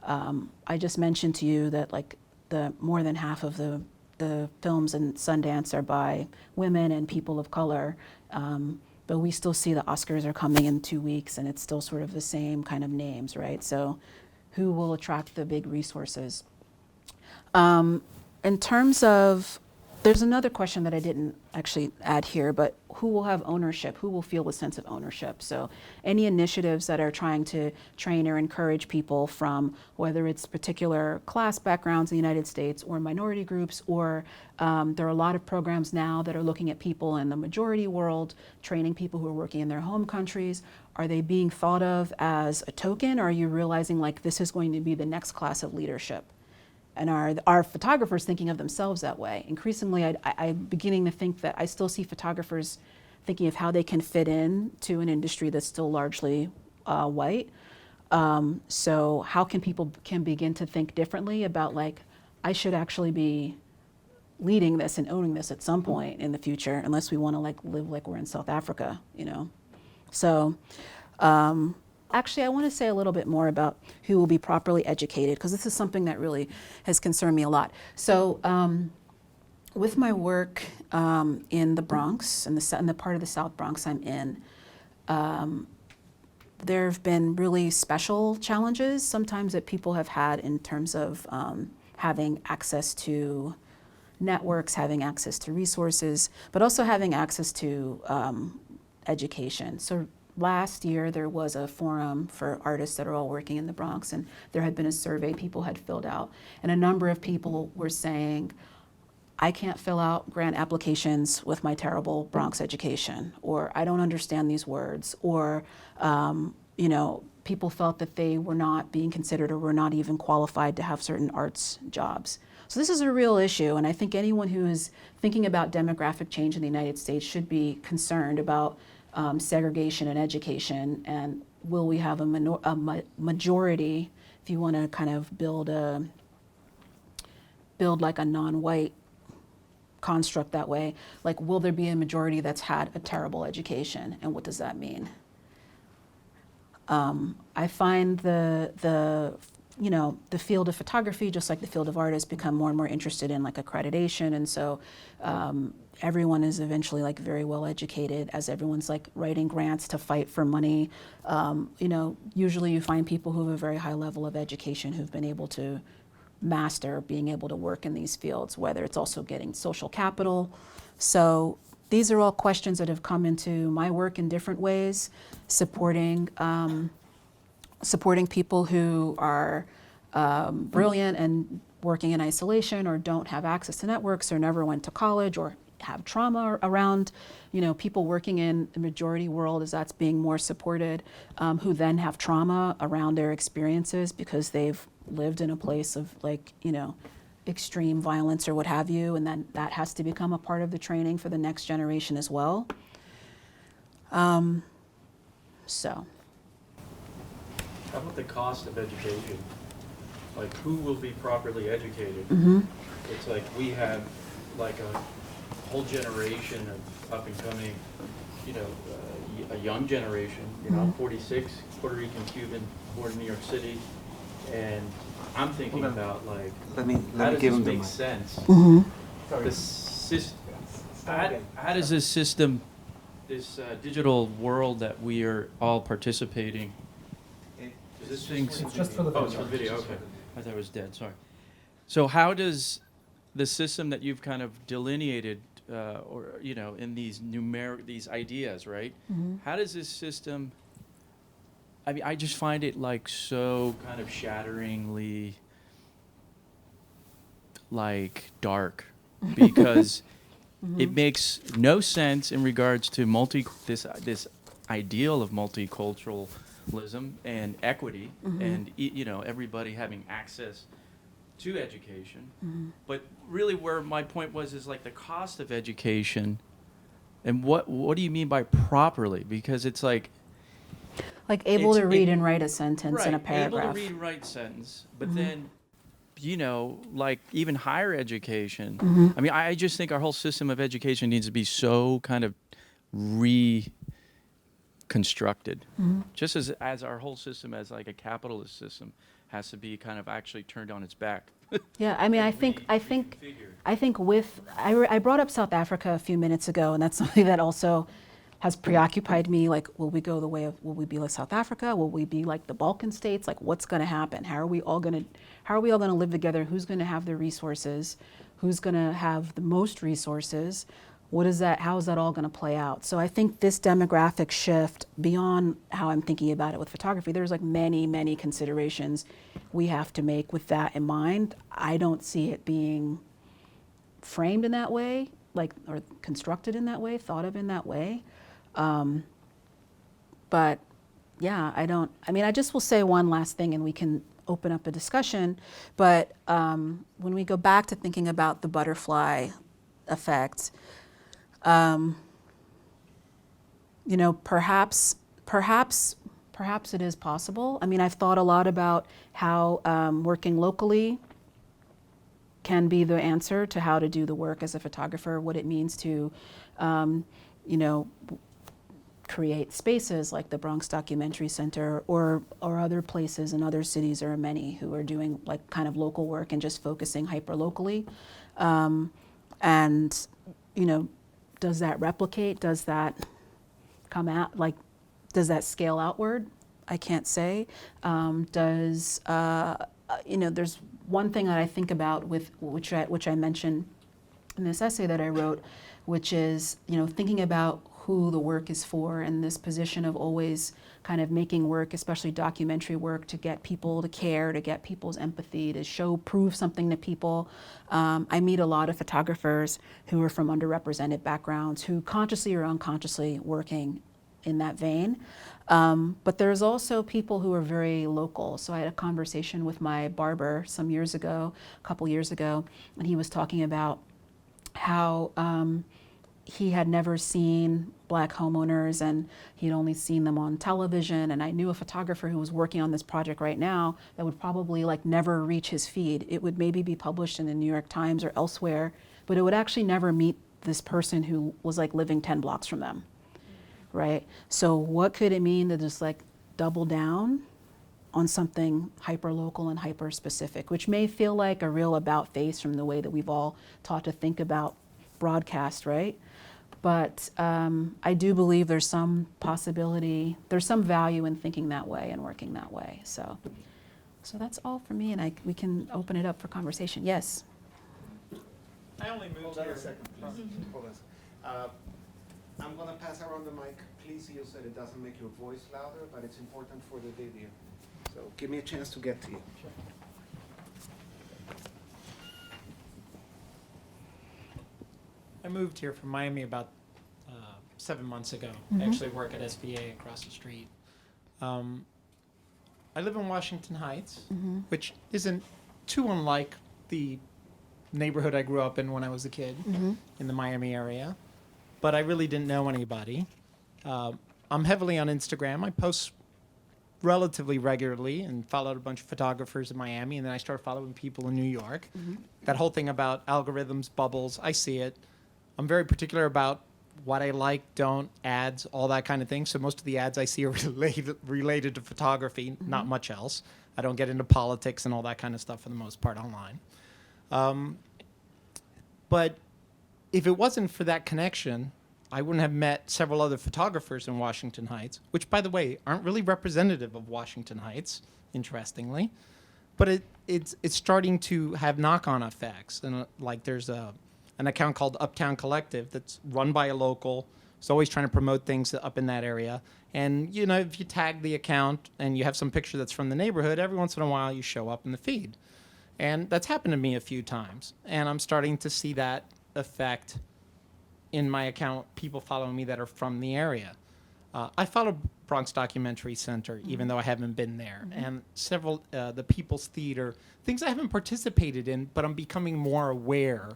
I just mentioned to you that like the more than half of the films in Sundance are by women and people of color. But we still see the Oscars are coming in 2 weeks and it's still sort of the same kind of names, right? So who will attract the big resources? In terms of, there's another question that I didn't actually add here, but who will have ownership? Who will feel a sense of ownership? So any initiatives that are trying to train or encourage people from whether it's particular class backgrounds in the United States or minority groups, or there are a lot of programs now that are looking at people in the majority world, training people who are working in their home countries. Are they being thought of as a token, or are you realizing like this is going to be the next class of leadership? And are photographers thinking of themselves that way? Increasingly, I'm beginning to think that I still see photographers thinking of how they can fit in to an industry that's still largely white. So how can people begin to think differently about like, I should actually be leading this and owning this at some point in the future, unless we want to like live like we're in South Africa, you know? So, actually, I want to say a little bit more about who will be properly educated, because this is something that really has concerned me a lot. So with my work in the Bronx, in the part of the South Bronx I'm in, there have been really special challenges sometimes that people have had in terms of having access to networks, having access to resources, but also having access to education. So last year, there was a forum for artists that are all working in the Bronx, and there had been a survey people had filled out. And a number of people were saying, I can't fill out grant applications with my terrible Bronx education, or I don't understand these words, or, you know, people felt that they were not being considered or were not even qualified to have certain arts jobs. So this is a real issue, and I think anyone who is thinking about demographic change in the United States should be concerned about segregation in education, and will we have a majority, if you want to kind of build like a non-white construct that way, like will there be a majority that's had a terrible education, and what does that mean? I find the field of photography, just like the field of art, has become more and more interested in like accreditation, and so everyone is eventually like very well educated as everyone's like writing grants to fight for money. You know, usually you find people who have a very high level of education who've been able to master being able to work in these fields, whether it's also getting social capital. So these are all questions that have come into my work in different ways, supporting people who are brilliant and working in isolation, or don't have access to networks, or never went to college, or have trauma around, you know, people working in the majority world as that's being more supported, who then have trauma around their experiences because they've lived in a place of like, you know, extreme violence or what have you, and then that has to become a part of the training for the next generation as well. So. How about the cost of education? Like, who will be properly educated? Mm-hmm. It's like we have like a whole generation of up and coming, you know, a young generation. You know, I'm 46, Puerto Rican, Cuban, born in New York City, and I'm thinking about like, Let me how does give this him the make mic. sense? Mm-hmm. How does this system, this digital world that we are all participating? Is this thing? It's just for the Oh, it's for video. Okay, I thought it was dead. Sorry. So how does the system that you've kind of delineated, or you know, in these these ideas, right? Mm-hmm. How does this system? I mean, I just find it like so kind of shatteringly like dark, because it makes no sense in regards to this ideal of multiculturalism and equity, and you know, everybody having access to education. But really, where my point was is like the cost of education, and what do you mean by properly? Because it's like, Like able It's- to read it- and write a sentence in a Right, paragraph. able to read and write sentence, but Mhm. then, like even higher education. Mhm. I mean, I just think our whole system of education needs to be so kind of reconstructed, Mhm. just as our whole system as like a capitalist system has to be kind of actually turned on its back. Yeah, I mean, I think I brought up South Africa a few minutes ago, and that's something that also has preoccupied me. Like, will we go the way of, will we be like South Africa? Will we be like the Balkan states? Like, what's going to happen? How are we all going to live together? Who's going to have the resources? Who's going to have the most resources? How is that all going to play out? So I think this demographic shift, beyond how I'm thinking about it with photography, there's like many, many considerations we have to make with that in mind. I don't see it being framed in that way, or constructed in that way, thought of in that way. But yeah, I just will say one last thing and we can open up a discussion. But when we go back to thinking about the butterfly effect, perhaps it is possible. I mean, I've thought a lot about how working locally can be the answer to how to do the work as a photographer, what it means to, create spaces like the Bronx Documentary Center or other places in other cities. There are many who are doing like kind of local work and just focusing hyper locally. And, does that replicate? Does that come out? Does that scale outward? I can't say. There's one thing that I think about which I mentioned in this essay that I wrote, which is, thinking about who the work is for, and this position of always kind of making work, especially documentary work, to get people to care, to get people's empathy, to prove something to people. I meet a lot of photographers who are from underrepresented backgrounds, who consciously or unconsciously working in that vein. But there's also people who are very local. So I had a conversation with my barber a couple years ago, and he was talking about how he had never seen Black homeowners and he'd only seen them on television. And I knew a photographer who was working on this project right now that would probably never reach his feed. It would maybe be published in the New York Times or elsewhere, but it would actually never meet this person who was living 10 blocks from them, right? So what could it mean to just double down on something hyper local and hyper specific, which may feel like a real about face from the way that we've all taught to think about broadcast, right? But I do believe there's some possibility, there's some value in thinking that way and working that way. So that's all for me, and we can open it up for conversation. Yes? I only moved Hold on here. a second, please. Hold on a second. I'm going to pass around the mic. Please use it. It doesn't make your voice louder, but it's important for the video. So give me a chance to get to you. Sure. I moved here from Miami about 7 months ago. I actually work at SVA across the street. I live in Washington Heights, which isn't too unlike the neighborhood I grew up in when I was a kid in the Miami area, but I really didn't know anybody. I'm heavily on Instagram. I post relatively regularly and followed a bunch of photographers in Miami, and then I started following people in New York. That whole thing about algorithms, bubbles, I see it. I'm very particular about what I like, don't, ads, all that kind of thing. So most of the ads I see are related to photography, not much else. I don't get into politics and all that kind of stuff for the most part online. But if it wasn't for that connection, I wouldn't have met several other photographers in Washington Heights, which, by the way, aren't really representative of Washington Heights, interestingly. But it's starting to have knock-on effects. And there's an account called Uptown Collective that's run by a local. It's always trying to promote things up in that area. And, if you tag the account and you have some picture that's from the neighborhood, every once in a while you show up in the feed. And that's happened to me a few times. And I'm starting to see that effect in my account, people following me that are from the area. I follow Bronx Documentary Center, even though I haven't been there. And several, the People's Theater, things I haven't participated in, but I'm becoming more aware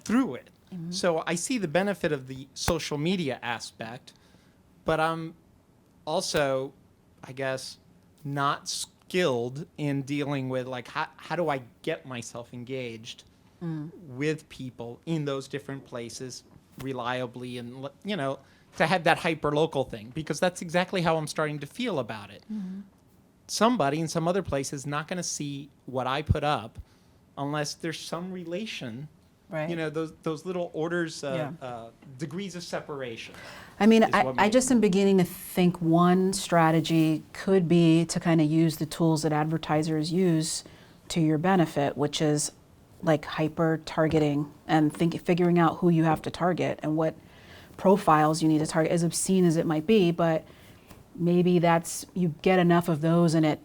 through it. So I see the benefit of the social media aspect, but I'm also I guess, not skilled in dealing with, like, how do I get myself engaged with people in those different places reliably, and, you know, to have that hyper-local thing, because that's exactly how I'm starting to feel about it. Somebody in some other place is not going to see what I put up unless there's some relation. Right. You know, those little orders, Yeah. degrees of separation. I mean, is what I makes just am beginning to think one strategy could be to kind of use the tools that advertisers use to your benefit, which is like hyper targeting and figuring out who you have to target and what profiles you need to target, as obscene as it might be, but maybe that's, you get enough of those and it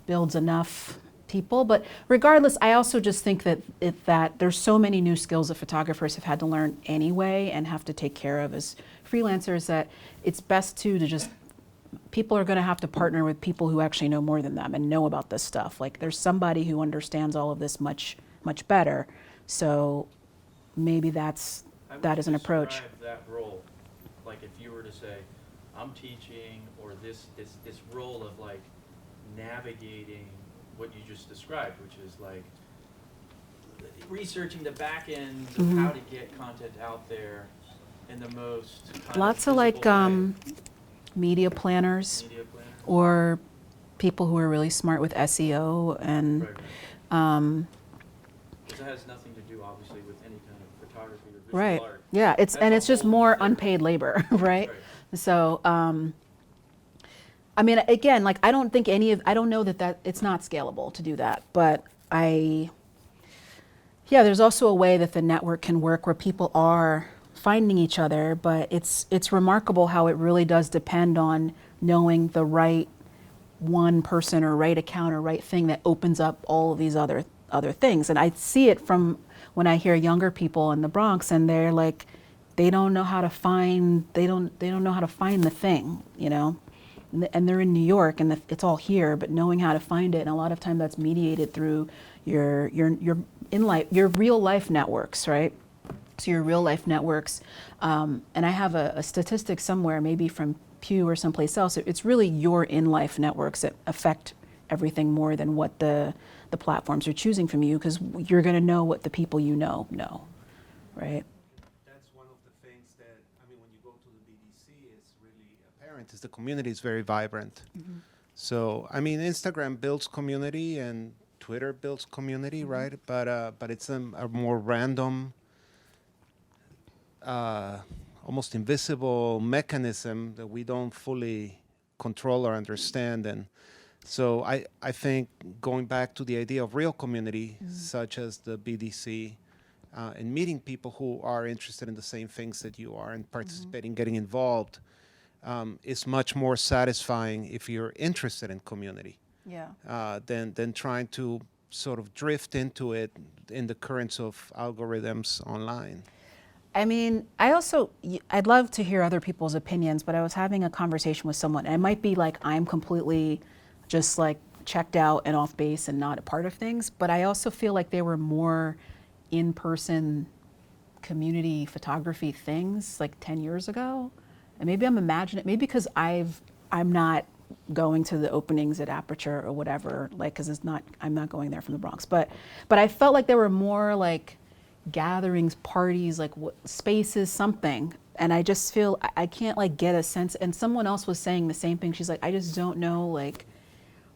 builds enough people. But regardless, I also just think that that there's so many new skills that photographers have had to learn anyway and have to take care of as freelancers, that it's best to just, people are going to have to partner with people who actually know more than them and know about this stuff. Like, there's somebody who understands all of this much better. So maybe that is an approach. Describe that role, like if you were to say, I'm teaching, or this role of like navigating what you just described, which is like researching the back end of how to get content out there in the most kind Lots of of like visible way. media planners Media planner. or people who are really smart with SEO and Right, right. Because it has nothing to do, obviously, with any kind of photography or visual right. art. Yeah, it's That's and a it's just whole more different- unpaid labor, right? Right. So, I mean, again, like I don't know that it's not scalable to do that, but yeah, there's also a way that the network can work where people are finding each other, but it's remarkable how it really does depend on knowing the right one person or right account or right thing that opens up all of these other things. And I see it from when I hear younger people in the Bronx, and they're like, they don't know how to find the thing, you know, and they're in New York and it's all here, but knowing how to find it, and a lot of time that's mediated through your real life networks, right? So your real life networks, and I have a statistic somewhere, maybe from Pew or someplace else. It's really your in-life networks that affect everything more than what the platforms are choosing from you, because you're going to know what the people you know, right? That's one of the things that, I mean, when you go to the BDC, it's really apparent, is the community is very vibrant. So, I mean, Instagram builds community and Twitter builds community, right? But it's a more random, almost invisible mechanism that we don't fully control or understand. And so I think going back to the idea of real community, such as the BDC, and meeting people who are interested in the same things that you are and participating, getting involved, is much more satisfying if you're interested in community, than trying to sort of drift into it in the currents of algorithms online. I mean, I'd love to hear other people's opinions, but I was having a conversation with someone, and it might be like I'm completely just like checked out and off base and not a part of things, but I also feel like there were more in-person community photography things like 10 years ago. And maybe I'm imagining, maybe because I'm not going to the openings at Aperture or whatever, like, because I'm not going there from the Bronx, but I felt like there were more like gatherings, parties, like spaces, something. And I just feel I can't like get a sense. And someone else was saying the same thing. She's like, I just don't know like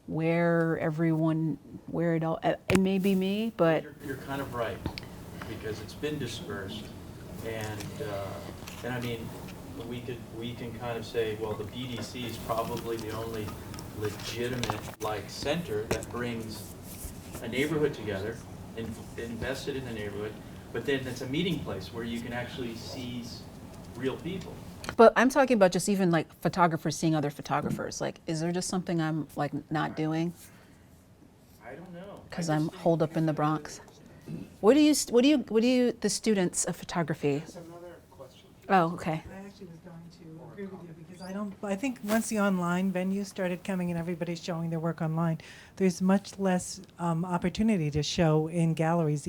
where it all. It may be me, but You're kind of right, because it's been dispersed, and I mean, we can kind of say, well, the BDC is probably the only legitimate like center that brings a neighborhood together, invested in the neighborhood, but then it's a meeting place where you can actually see real people. But I'm talking about just even like photographers seeing other photographers. Like, is there just something I'm like not doing I don't know. because I I'm just think holed up in the Bronx? What do you the students of photography? That's another question. Oh, okay. I actually was going to agree with you, because I think once the online venues started coming and everybody's showing their work online, there's much less opportunity to show in galleries,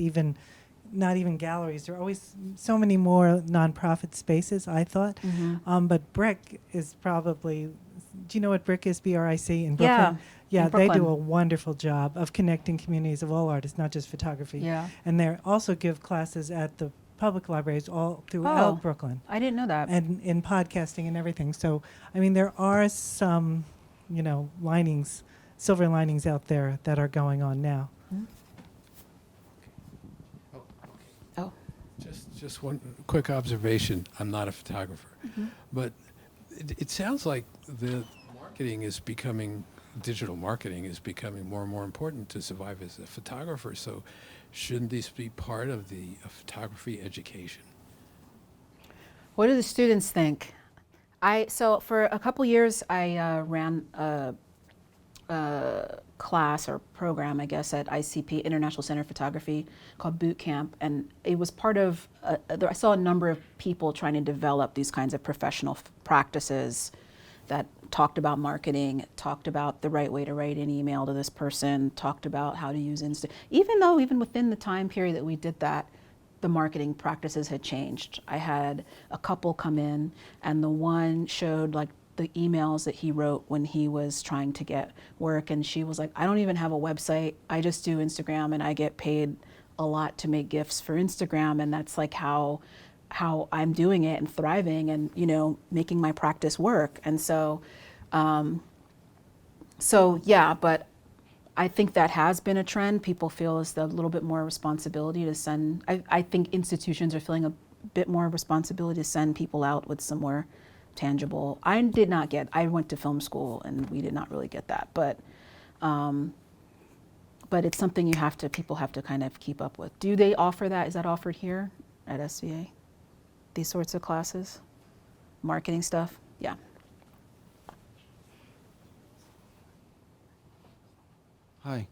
not even galleries. There are always so many more nonprofit spaces, I thought. But Brick is probably do you know what BRIC is, BRIC in Yeah, Brooklyn? Yeah, in they do Brooklyn. a wonderful job of connecting communities of all artists, not just photography. Yeah. And they also give classes at the public libraries all throughout Oh. Brooklyn, I didn't know that. and in podcasting and everything. So, I mean, there are some, linings, silver linings out there that are going on now. Oh. Just one quick observation. I'm not a photographer, but it sounds like the marketing is becoming, digital marketing is becoming more and more important to survive as a photographer. So shouldn't this be part of the photography education? What do the students think? So for a couple years, I ran a class or program, I guess, at ICP, International Center of Photography, called Boot Camp. And it was part of, I saw a number of people trying to develop these kinds of professional practices that talked about marketing, talked about the right way to write an email to this person, talked about how to use even within the time period that we did that, the marketing practices had changed. I had a couple come in, and the one showed like the emails that he wrote when he was trying to get work, and she was like, I don't even have a website, I just do Instagram, and I get paid a lot to make gifts for Instagram, and that's like how I'm doing it and thriving and, making my practice work. And so yeah, but I think that has been a trend. People feel as though a little bit more responsibility to send, I think institutions are feeling a bit more responsibility to send people out with some more tangible. I went to film school and we did not really get that, but it's something people have to kind of keep up with. Do they offer that? Is that offered here at SVA? These sorts of classes? Marketing stuff? Yeah. Hi.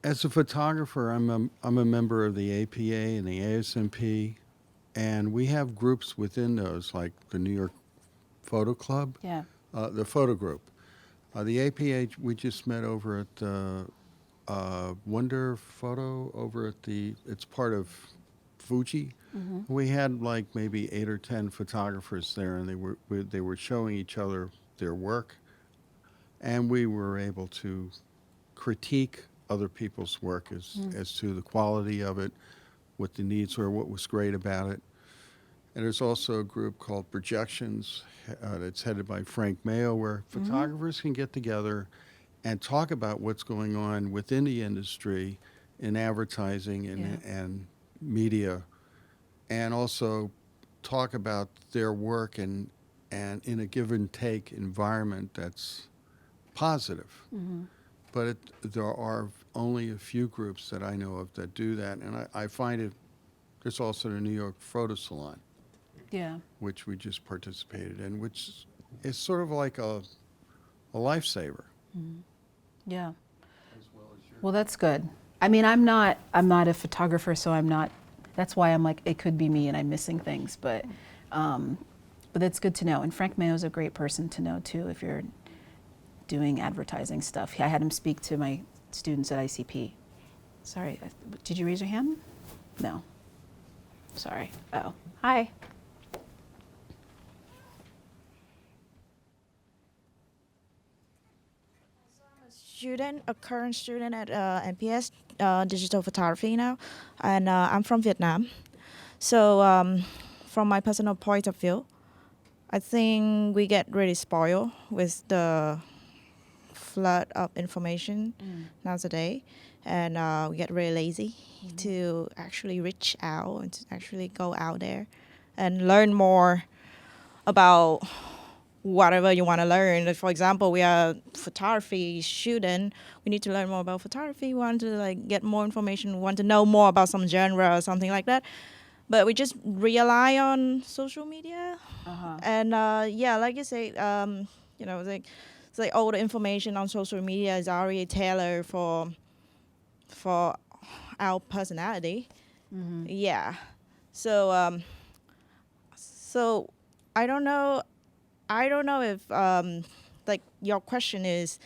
As a photographer, I'm a member of the APA and the ASMP, and we have groups within those, like the New York Photo Club, Yeah. the photo group. The APA, we just met over at Wonder Photo over at it's part of Fuji. We had like maybe 8 or 10 photographers there, and they were showing each other their work, and we were able to critique other people's work as to the quality of it, what the needs were, what was great about it. And there's also a group called Projections that's headed by Frank Mayo, where photographers can get together and talk about what's going on within the industry in advertising and media, and also talk about their work and in a give and take environment that's positive. But there are only a few groups that I know of that do that, and I find it. There's also the New York Photo Salon, Yeah. which we just participated in, which is sort of like a lifesaver. Yeah. Well, that's good. I mean, I'm not a photographer, so that's why I'm like, it could be me and I'm missing things, but that's good to know. And Frank Mayo's a great person to know too, if you're doing advertising stuff. I had him speak to my students at ICP. Sorry, did you raise your hand? No. Sorry. Oh, hi. A current student at MPS Digital Photography now, and I'm from Vietnam. So from my personal point of view, I think we get really spoiled with the flood of information nowadays, and we get really lazy to actually reach out and to actually go out there and learn more about whatever you want to learn. For example, we are photography student. We need to learn more about photography. We want to get more information. We want to know more about some genre or something like that. But we just rely on social media. And like you say, it's like all the information on social media is already tailored for our personality. Yeah. So so I don't know if your question is,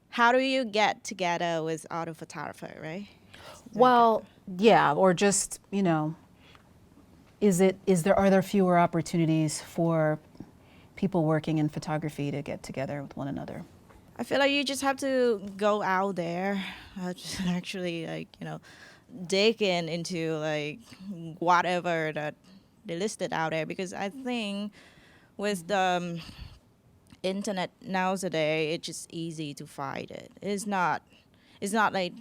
how do you get together with other photographer, right? Well, yeah, or just, are there fewer opportunities for people working in photography to get together with one another? I feel like you just have to go out there, just actually dig into like whatever that they listed out there, because I think with the internet nowadays it's just easy to find it. It's not like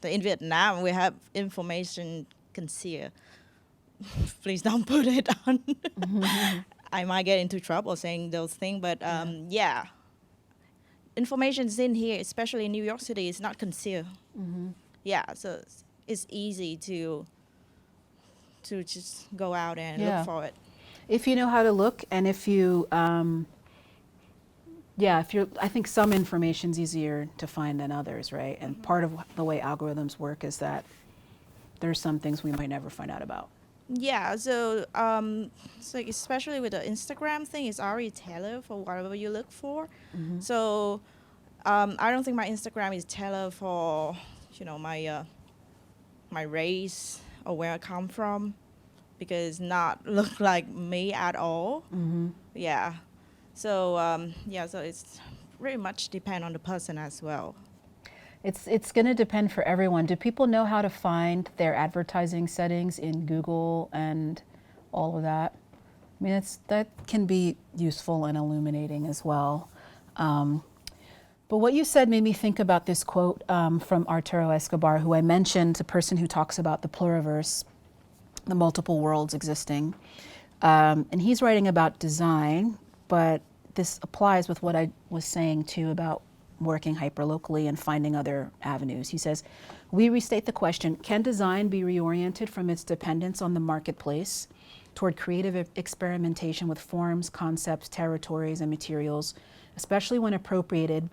in Vietnam we have information concealed. Please don't put it on. I might get into trouble saying those things, but yeah. Information's in here, especially in New York City, it's not concealed. Yeah, so it's easy to just go out and Yeah. look for it. If you know how to look, and if you, I think some information's easier to find than others, right? And part of the way algorithms work is that there's some things we might never find out about. Yeah, so especially with the Instagram thing, it's already tailored for whatever you look for. So I don't think my Instagram is tailored for my race or where I come from, because it's not look like me at all. Yeah, so so it's very much depend on the person as well. It's going to depend for everyone. Do people know how to find their advertising settings in Google and all of that? I mean, that can be useful and illuminating as well. But what you said made me think about this quote from Arturo Escobar, who I mentioned, a person who talks about the pluriverse, the multiple worlds existing. And he's writing about design, but this applies with what I was saying too about working hyperlocally and finding other avenues. He says, we restate the question, can design be reoriented from its dependence on the marketplace toward creative experimentation with forms, concepts, territories, and materials, especially when appropriated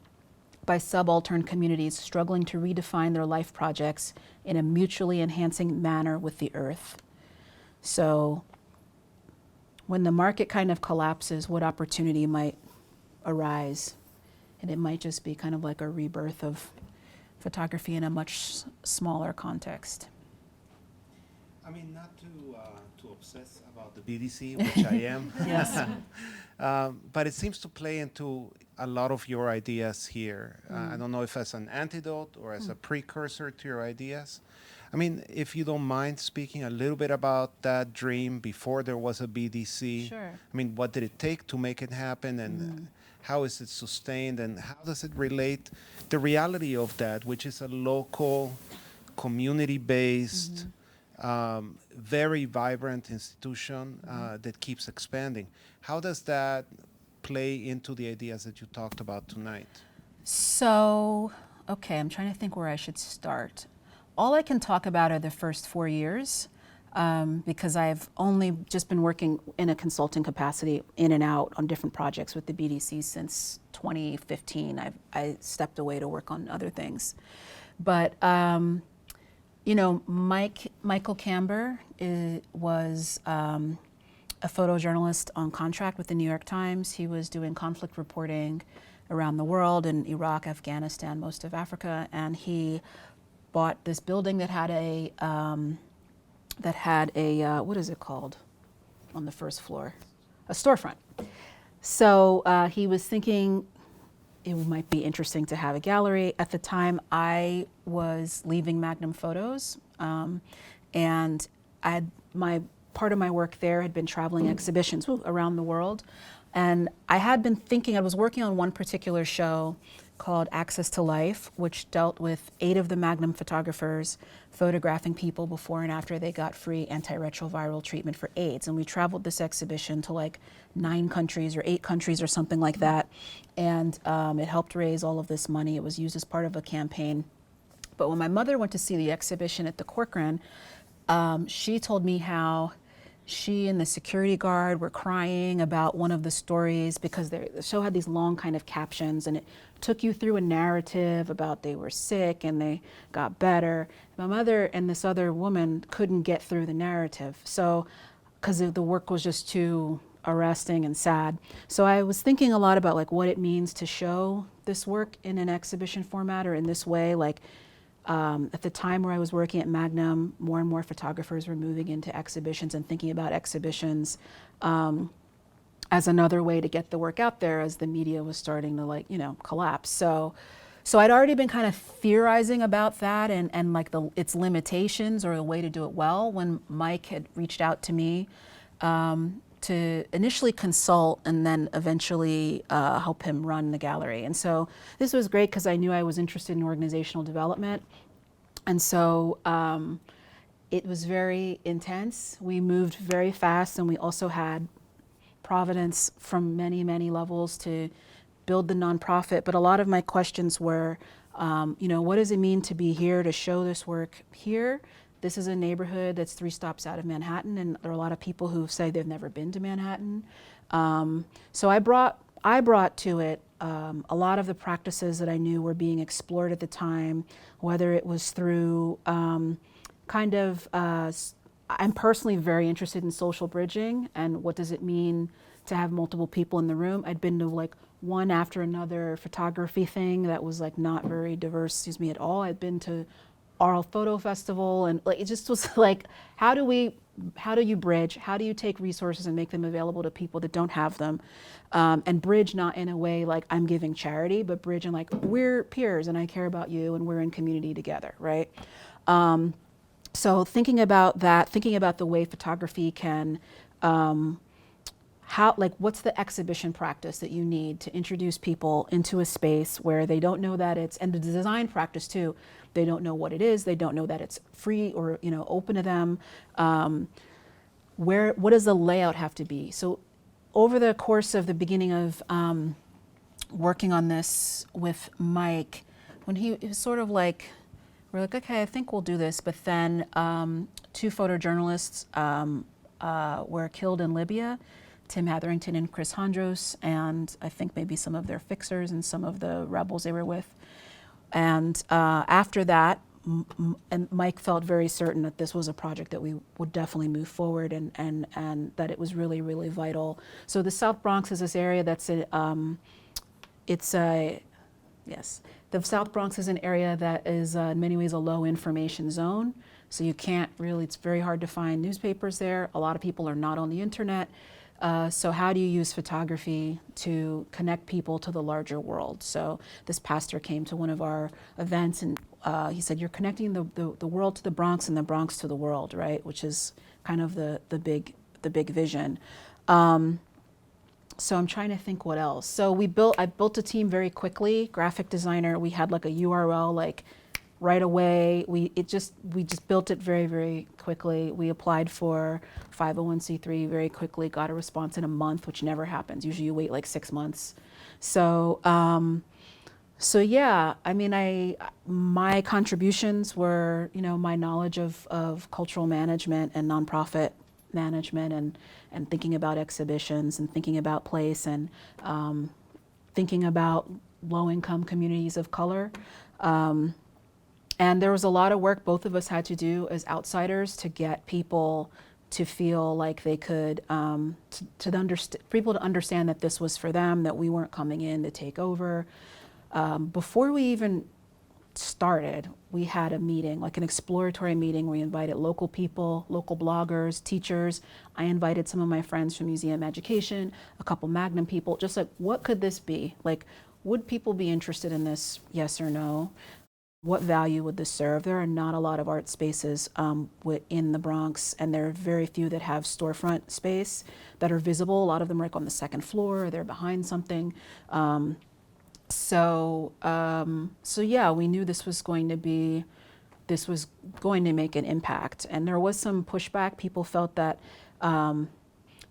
by subaltern communities struggling to redefine their life projects in a mutually enhancing manner with the earth? So when the market kind of collapses, what opportunity might arise? And it might just be kind of like a rebirth of photography in a much smaller context. I mean, not to obsess about the BDC, which I am. Yes. But it seems to play into a lot of your ideas here. I don't know if as an antidote or as a precursor to your ideas. I mean, if you don't mind speaking a little bit about that dream before there was a BDC. Sure. I mean, what did it take to make it happen, and how is it sustained, and how does it relate the reality of that, which is a local, community-based, very vibrant institution that keeps expanding? How does that play into the ideas that you talked about tonight? So, okay, I'm trying to think where I should start. All I can talk about are the first 4 years, because I've only just been working in a consulting capacity in and out on different projects with the BDC since 2015. I stepped away to work on other things. But, Michael Camber was a photojournalist on contract with the New York Times. He was doing conflict reporting around the world in Iraq, Afghanistan, most of Africa, and he bought this building that had a what is it called on the first floor? A storefront. So he was thinking it might be interesting to have a gallery. At the time, I was leaving Magnum Photos, and part of my work there had been traveling exhibitions around the world. And I had been thinking, I was working on one particular show called Access to Life, which dealt with 8 of the Magnum photographers photographing people before and after they got free antiretroviral treatment for AIDS. And we traveled this exhibition to like 9 countries or 8 countries or something like that. And it helped raise all of this money. It was used as part of a campaign. But when my mother went to see the exhibition at the Corcoran, she told me how she and the security guard were crying about one of the stories because the show had these long kind of captions, and it took you through a narrative about they were sick and they got better. My mother and this other woman couldn't get through the narrative, so because the work was just too arresting and sad. So I was thinking a lot about like what it means to show this work in an exhibition format or in this way. Like at the time where I was working at Magnum, more and more photographers were moving into exhibitions and thinking about exhibitions as another way to get the work out there as the media was starting to like, you know, collapse. So I'd already been kind of theorizing about that and like its limitations or the way to do it well when Mike had reached out to me to initially consult and then eventually help him run the gallery. And so this was great because I knew I was interested in organizational development. And so it was very intense. We moved very fast, and we also had providence from many, many levels to build the nonprofit. But a lot of my questions were, you know, what does it mean to be here to show this work here? This is a neighborhood that's 3 stops out of Manhattan, and there are a lot of people who say they've never been to Manhattan. So I brought to it a lot of the practices that I knew were being explored at the time, whether it was through I'm personally very interested in social bridging and what does it mean to have multiple people in the room. I'd been to like one after another photography thing that was like not very diverse, at all. I'd been to Oral Photo Festival, and like it just was like, how do you bridge? How do you take resources and make them available to people that don't have them? And bridge not in a way like I'm giving charity, but bridge in like we're peers and I care about you and we're in community together, right? So thinking about that, thinking about the way photography can, what's the exhibition practice that you need to introduce people into a space where they don't know that it's, and the design practice too, they don't know what it is, they don't know that it's free or, open to them. What does the layout have to be? So over the course of the beginning of working on this with Mike, when he was sort of like, we're like, okay, I think we'll do this. But then 2 photojournalists were killed in Libya, Tim Hetherington and Chris Hondros, and I think maybe some of their fixers and some of the rebels they were with. And after that, and Mike felt very certain that this was a project that we would definitely move forward and that it was really, really vital. So the South Bronx is this area that's the South Bronx is an area that is in many ways a low information zone. So you can't really, it's very hard to find newspapers there. A lot of people are not on the internet. So how do you use photography to connect people to the larger world? So this pastor came to one of our events and he said, you're connecting the world to the Bronx and the Bronx to the world, right? Which is kind of the big vision. So I'm trying to think what else. So I built a team very quickly, graphic designer. We had like a URL like right away. We just built it very, very quickly. We applied for 501c3 very quickly, got a response in a month, which never happens. Usually you wait like 6 months. So yeah, I mean, my contributions were, my knowledge of cultural management and nonprofit management and thinking about exhibitions and thinking about place and thinking about low-income communities of color. And there was a lot of work both of us had to do as outsiders to get people to feel like they could, people to understand that this was for them, that we weren't coming in to take over. Before we even started, we had a meeting, like an exploratory meeting. We invited local people, local bloggers, teachers. I invited some of my friends from museum education, a couple Magnum people, just like, what could this be? Like, would people be interested in this? Yes or no? What value would this serve? There are not a lot of art spaces in the Bronx, and there are very few that have storefront space that are visible. A lot of them are like on the second floor, or they're behind something. So yeah, we knew this was going to make an impact. And there was some pushback. People felt that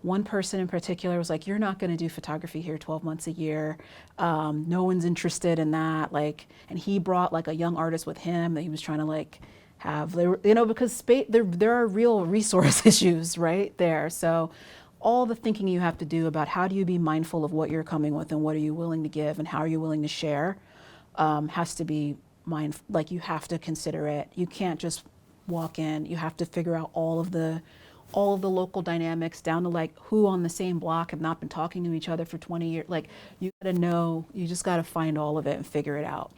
one person in particular was like, you're not going to do photography here 12 months a year. No one's interested in that. Like, and he brought like a young artist with him that he was trying to like have, because there are real resource issues right there. So all the thinking you have to do about how do you be mindful of what you're coming with and what are you willing to give and how are you willing to share has to be mindful. Like, you have to consider it. You can't just walk in. You have to figure out all of the local dynamics down to like who on the same block have not been talking to each other for 20 years. Like, you gotta know, you just gotta find all of it and figure it out.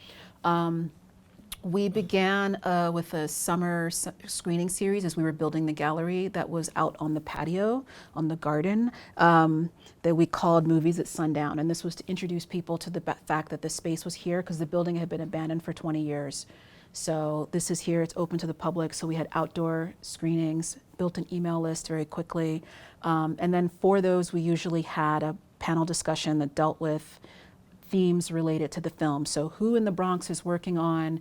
We began with a summer screening series as we were building the gallery that was out on the patio, on the garden, that we called Movies at Sundown. And this was to introduce people to the fact that the space was here because the building had been abandoned for 20 years. So this is here, it's open to the public. So we had outdoor screenings, built an email list very quickly. And then for those, we usually had a panel discussion that dealt with themes related to the film. So who in the Bronx is working on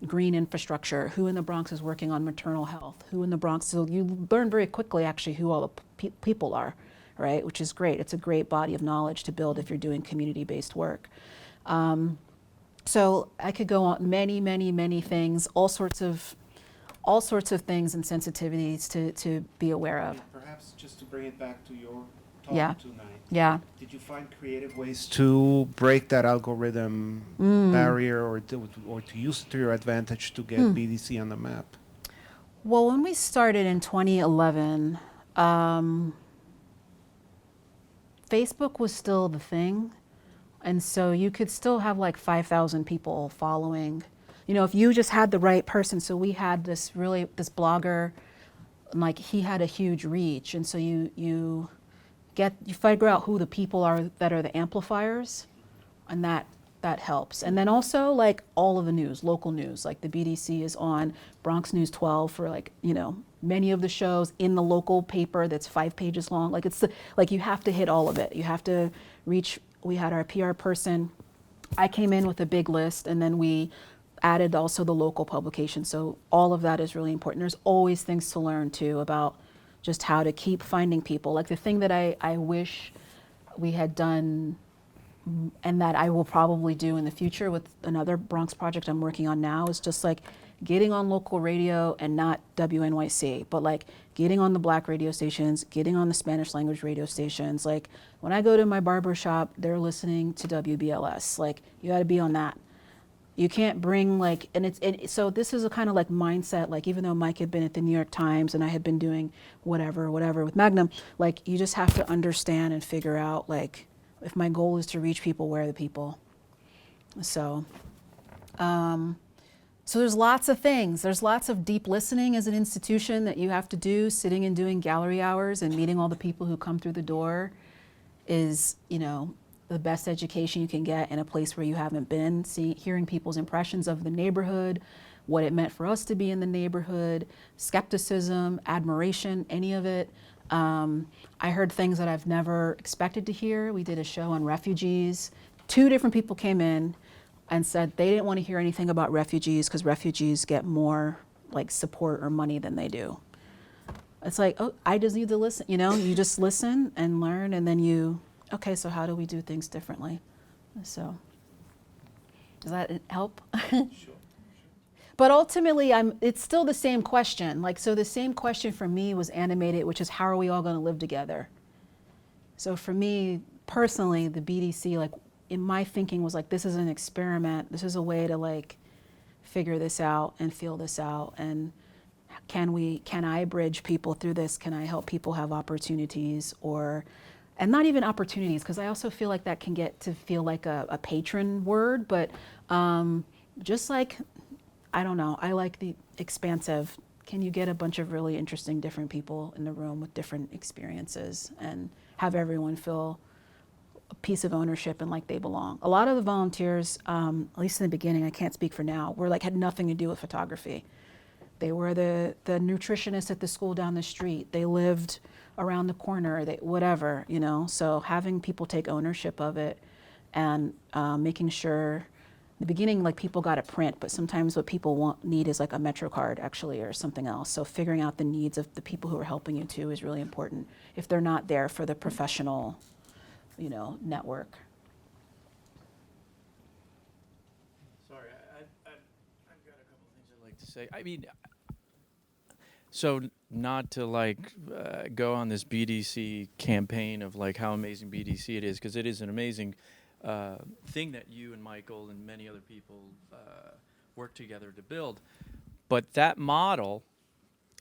green infrastructure? Who in the Bronx is working on maternal health? Who in the Bronx? So you learn very quickly actually who all the people are, right? Which is great. It's a great body of knowledge to build if you're doing community-based work. So I could go on many, many, many things, all sorts of things and sensitivities to be aware of. Perhaps just to bring it back to your Yeah. talk tonight. Yeah. Did you find creative ways to break that algorithm barrier or to use it to your advantage to get BDC on the map? Well, when we started in 2011, Facebook was still the thing. And so you could still have like 5,000 people following. You know, if you just had the right person. So we had this blogger, like he had a huge reach. And so you figure out who the people are that are the amplifiers, and that helps. And then also like all of the news, local news, like the BDC is on Bronx News 12 for like, you know, many of the shows in the local paper that's 5 pages long. Like like you have to hit all of it. You have to reach. We had our PR person. I came in with a big list, and then we added also the local publication. So all of that is really important. There's always things to learn too about just how to keep finding people. Like the thing that I wish we had done, and that I will probably do in the future with another Bronx project I'm working on now, is just like getting on local radio, and not WNYC, but like getting on the Black radio stations, getting on the Spanish language radio stations. Like when I go to my barber shop, they're listening to WBLS. Like you got to be on that. You can't bring like, so this is a kind of like mindset, like even though Mike had been at the New York Times and I had been doing whatever with Magnum, like you just have to understand and figure out like, if my goal is to reach people, where are the people? So, so there's lots of things. There's lots of deep listening as an institution that you have to do. Sitting and doing gallery hours and meeting all the people who come through the door is, you know, the best education you can get in a place where you haven't been. Hearing people's impressions of the neighborhood, what it meant for us to be in the neighborhood, skepticism, admiration, any of it. I heard things that I've never expected to hear. We did a show on refugees. 2 different people came in and said they didn't want to hear anything about refugees because refugees get more like support or money than they do. It's like, oh, I just need to listen. You know, you just listen and learn, and then okay, so how do we do things differently? So, does that help? Sure. But ultimately, it's still the same question. Like, so the same question for me was animated, which is how are we all going to live together? So for me personally, the BDC, like in my thinking was like, this is an experiment. This is a way to like figure this out and feel this out. And can I bridge people through this? Can I help people have opportunities, and not even opportunities, because I also feel like that can get to feel like a patron word, but just like, I don't know, I like the expansive, can you get a bunch of really interesting different people in the room with different experiences and have everyone feel a piece of ownership and like they belong. A lot of the volunteers, at least in the beginning, I can't speak for now, had nothing to do with photography. They were the nutritionist at the school down the street. They lived around the corner, whatever, you know. So having people take ownership of it and making sure, in the beginning, like people got a print, but sometimes what people need is like a Metro card actually or something else. So figuring out the needs of the people who are helping you too is really important if they're not there for the professional, you know, network. Sorry, I've got a couple things I'd like to say. I mean, so not to like go on this BDC campaign of like how amazing BDC it is, because it is an amazing thing that you and Michael and many other people work together to build. But that model,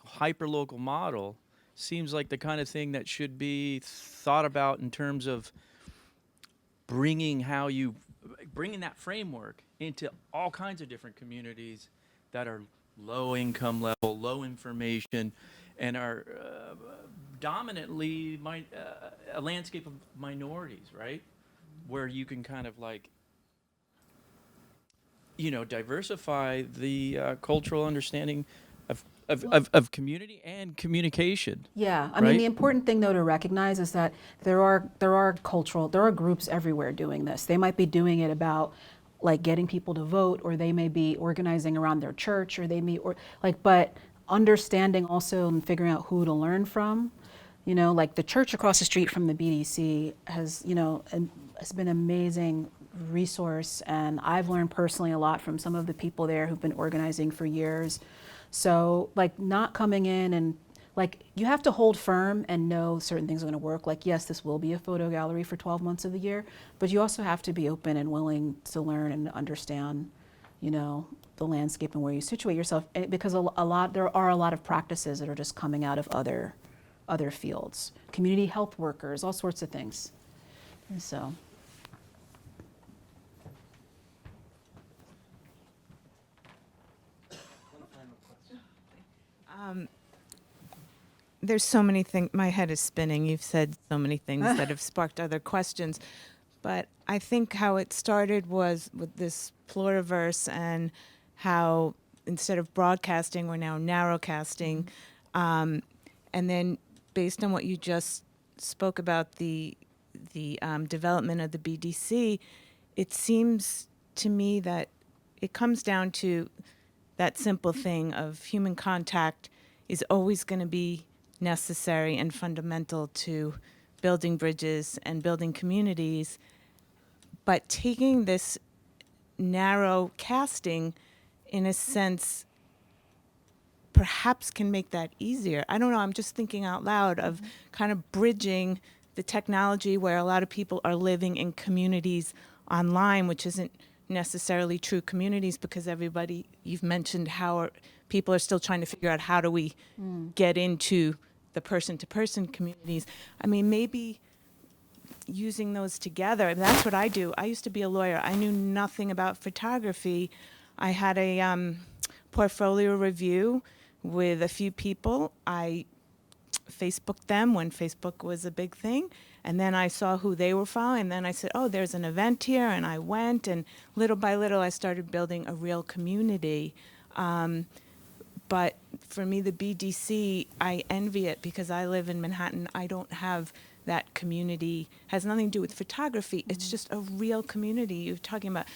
hyper-local model, seems like the kind of thing that should be thought about in terms of bringing how you bringing that framework into all kinds of different communities that are low income level, low information, and are dominantly a landscape of minorities, right? Where you can kind of like, diversify the cultural understanding of community and communication. Yeah, I mean, Right? the important thing though to recognize is that there are groups everywhere doing this. They might be doing it about like getting people to vote, or they may be organizing around their church, or they may but understanding also and figuring out who to learn from. Like the church across the street from the BDC has been an amazing resource, and I've learned personally a lot from some of the people there who've been organizing for years. So like not coming in and like you have to hold firm and know certain things are going to work. Like, yes, this will be a photo gallery for 12 months of the year, but you also have to be open and willing to learn and understand, the landscape and where you situate yourself. Because there are a lot of practices that are just coming out of other fields, community health workers, all sorts of things. And so. There's so many things, my head is spinning. You've said so many things that have sparked other questions. But I think how it started was with this Pleuraverse, and how instead of broadcasting, we're now narrowcasting. And then based on what you just spoke about, the development of the BDC, it seems to me that it comes down to that simple thing of human contact is always going to be necessary and fundamental to building bridges and building communities. But taking this narrow casting, in a sense, perhaps can make that easier. I don't know, I'm just thinking out loud of kind of bridging the technology where a lot of people are living in communities online, which isn't necessarily true communities, because everybody, you've mentioned how people are still trying to figure out how do we get into the person-to-person communities. I mean, maybe using those together, and that's what I do. I used to be a lawyer. I knew nothing about photography. I had a portfolio review with a few people. I Facebooked them when Facebook was a big thing, and then I saw who they were following, and then I said, oh, there's an event here, and I went, and little by little I started building a real community. But for me, the BDC, I envy it because I live in Manhattan. I don't have that community. Has nothing to do with photography. It's just a real community. You're talking about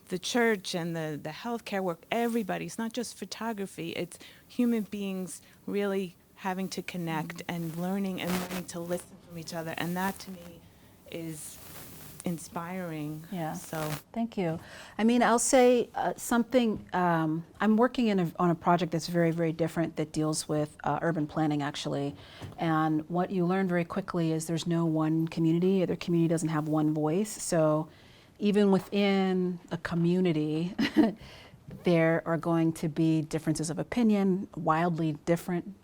the church and the healthcare work, everybody. It's not just photography. It's human beings really having to connect and learning to listen from each other. And that to me is inspiring. Yeah. So thank you. I mean, I'll say something. I'm working on a project that's very, very different that deals with urban planning, actually. And what you learn very quickly is there's no one community. Their community doesn't have one voice. So even within a community, there are going to be differences of opinion, wildly different,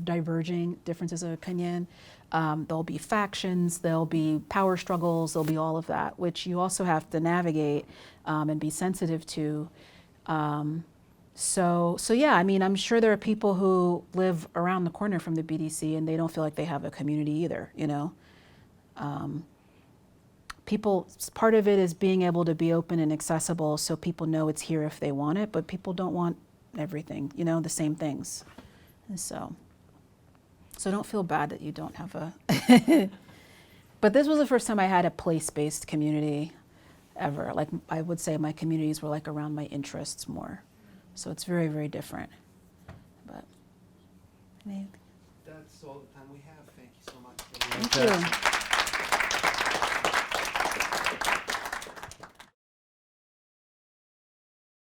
diverging differences of opinion. There'll be factions, there'll be power struggles, there'll be all of that, which you also have to navigate and be sensitive to. So yeah, I mean, I'm sure there are people who live around the corner from the BDC and they don't feel like they have a community either, part of it is being able to be open and accessible so people know it's here if they want it, but people don't want everything, the same things. And so don't feel bad that you don't have a, but this was the first time I had a place-based community ever. Like I would say my communities were like around my interests more. So it's very, very different. But that's all the time we have. Thank you so much. Thank you.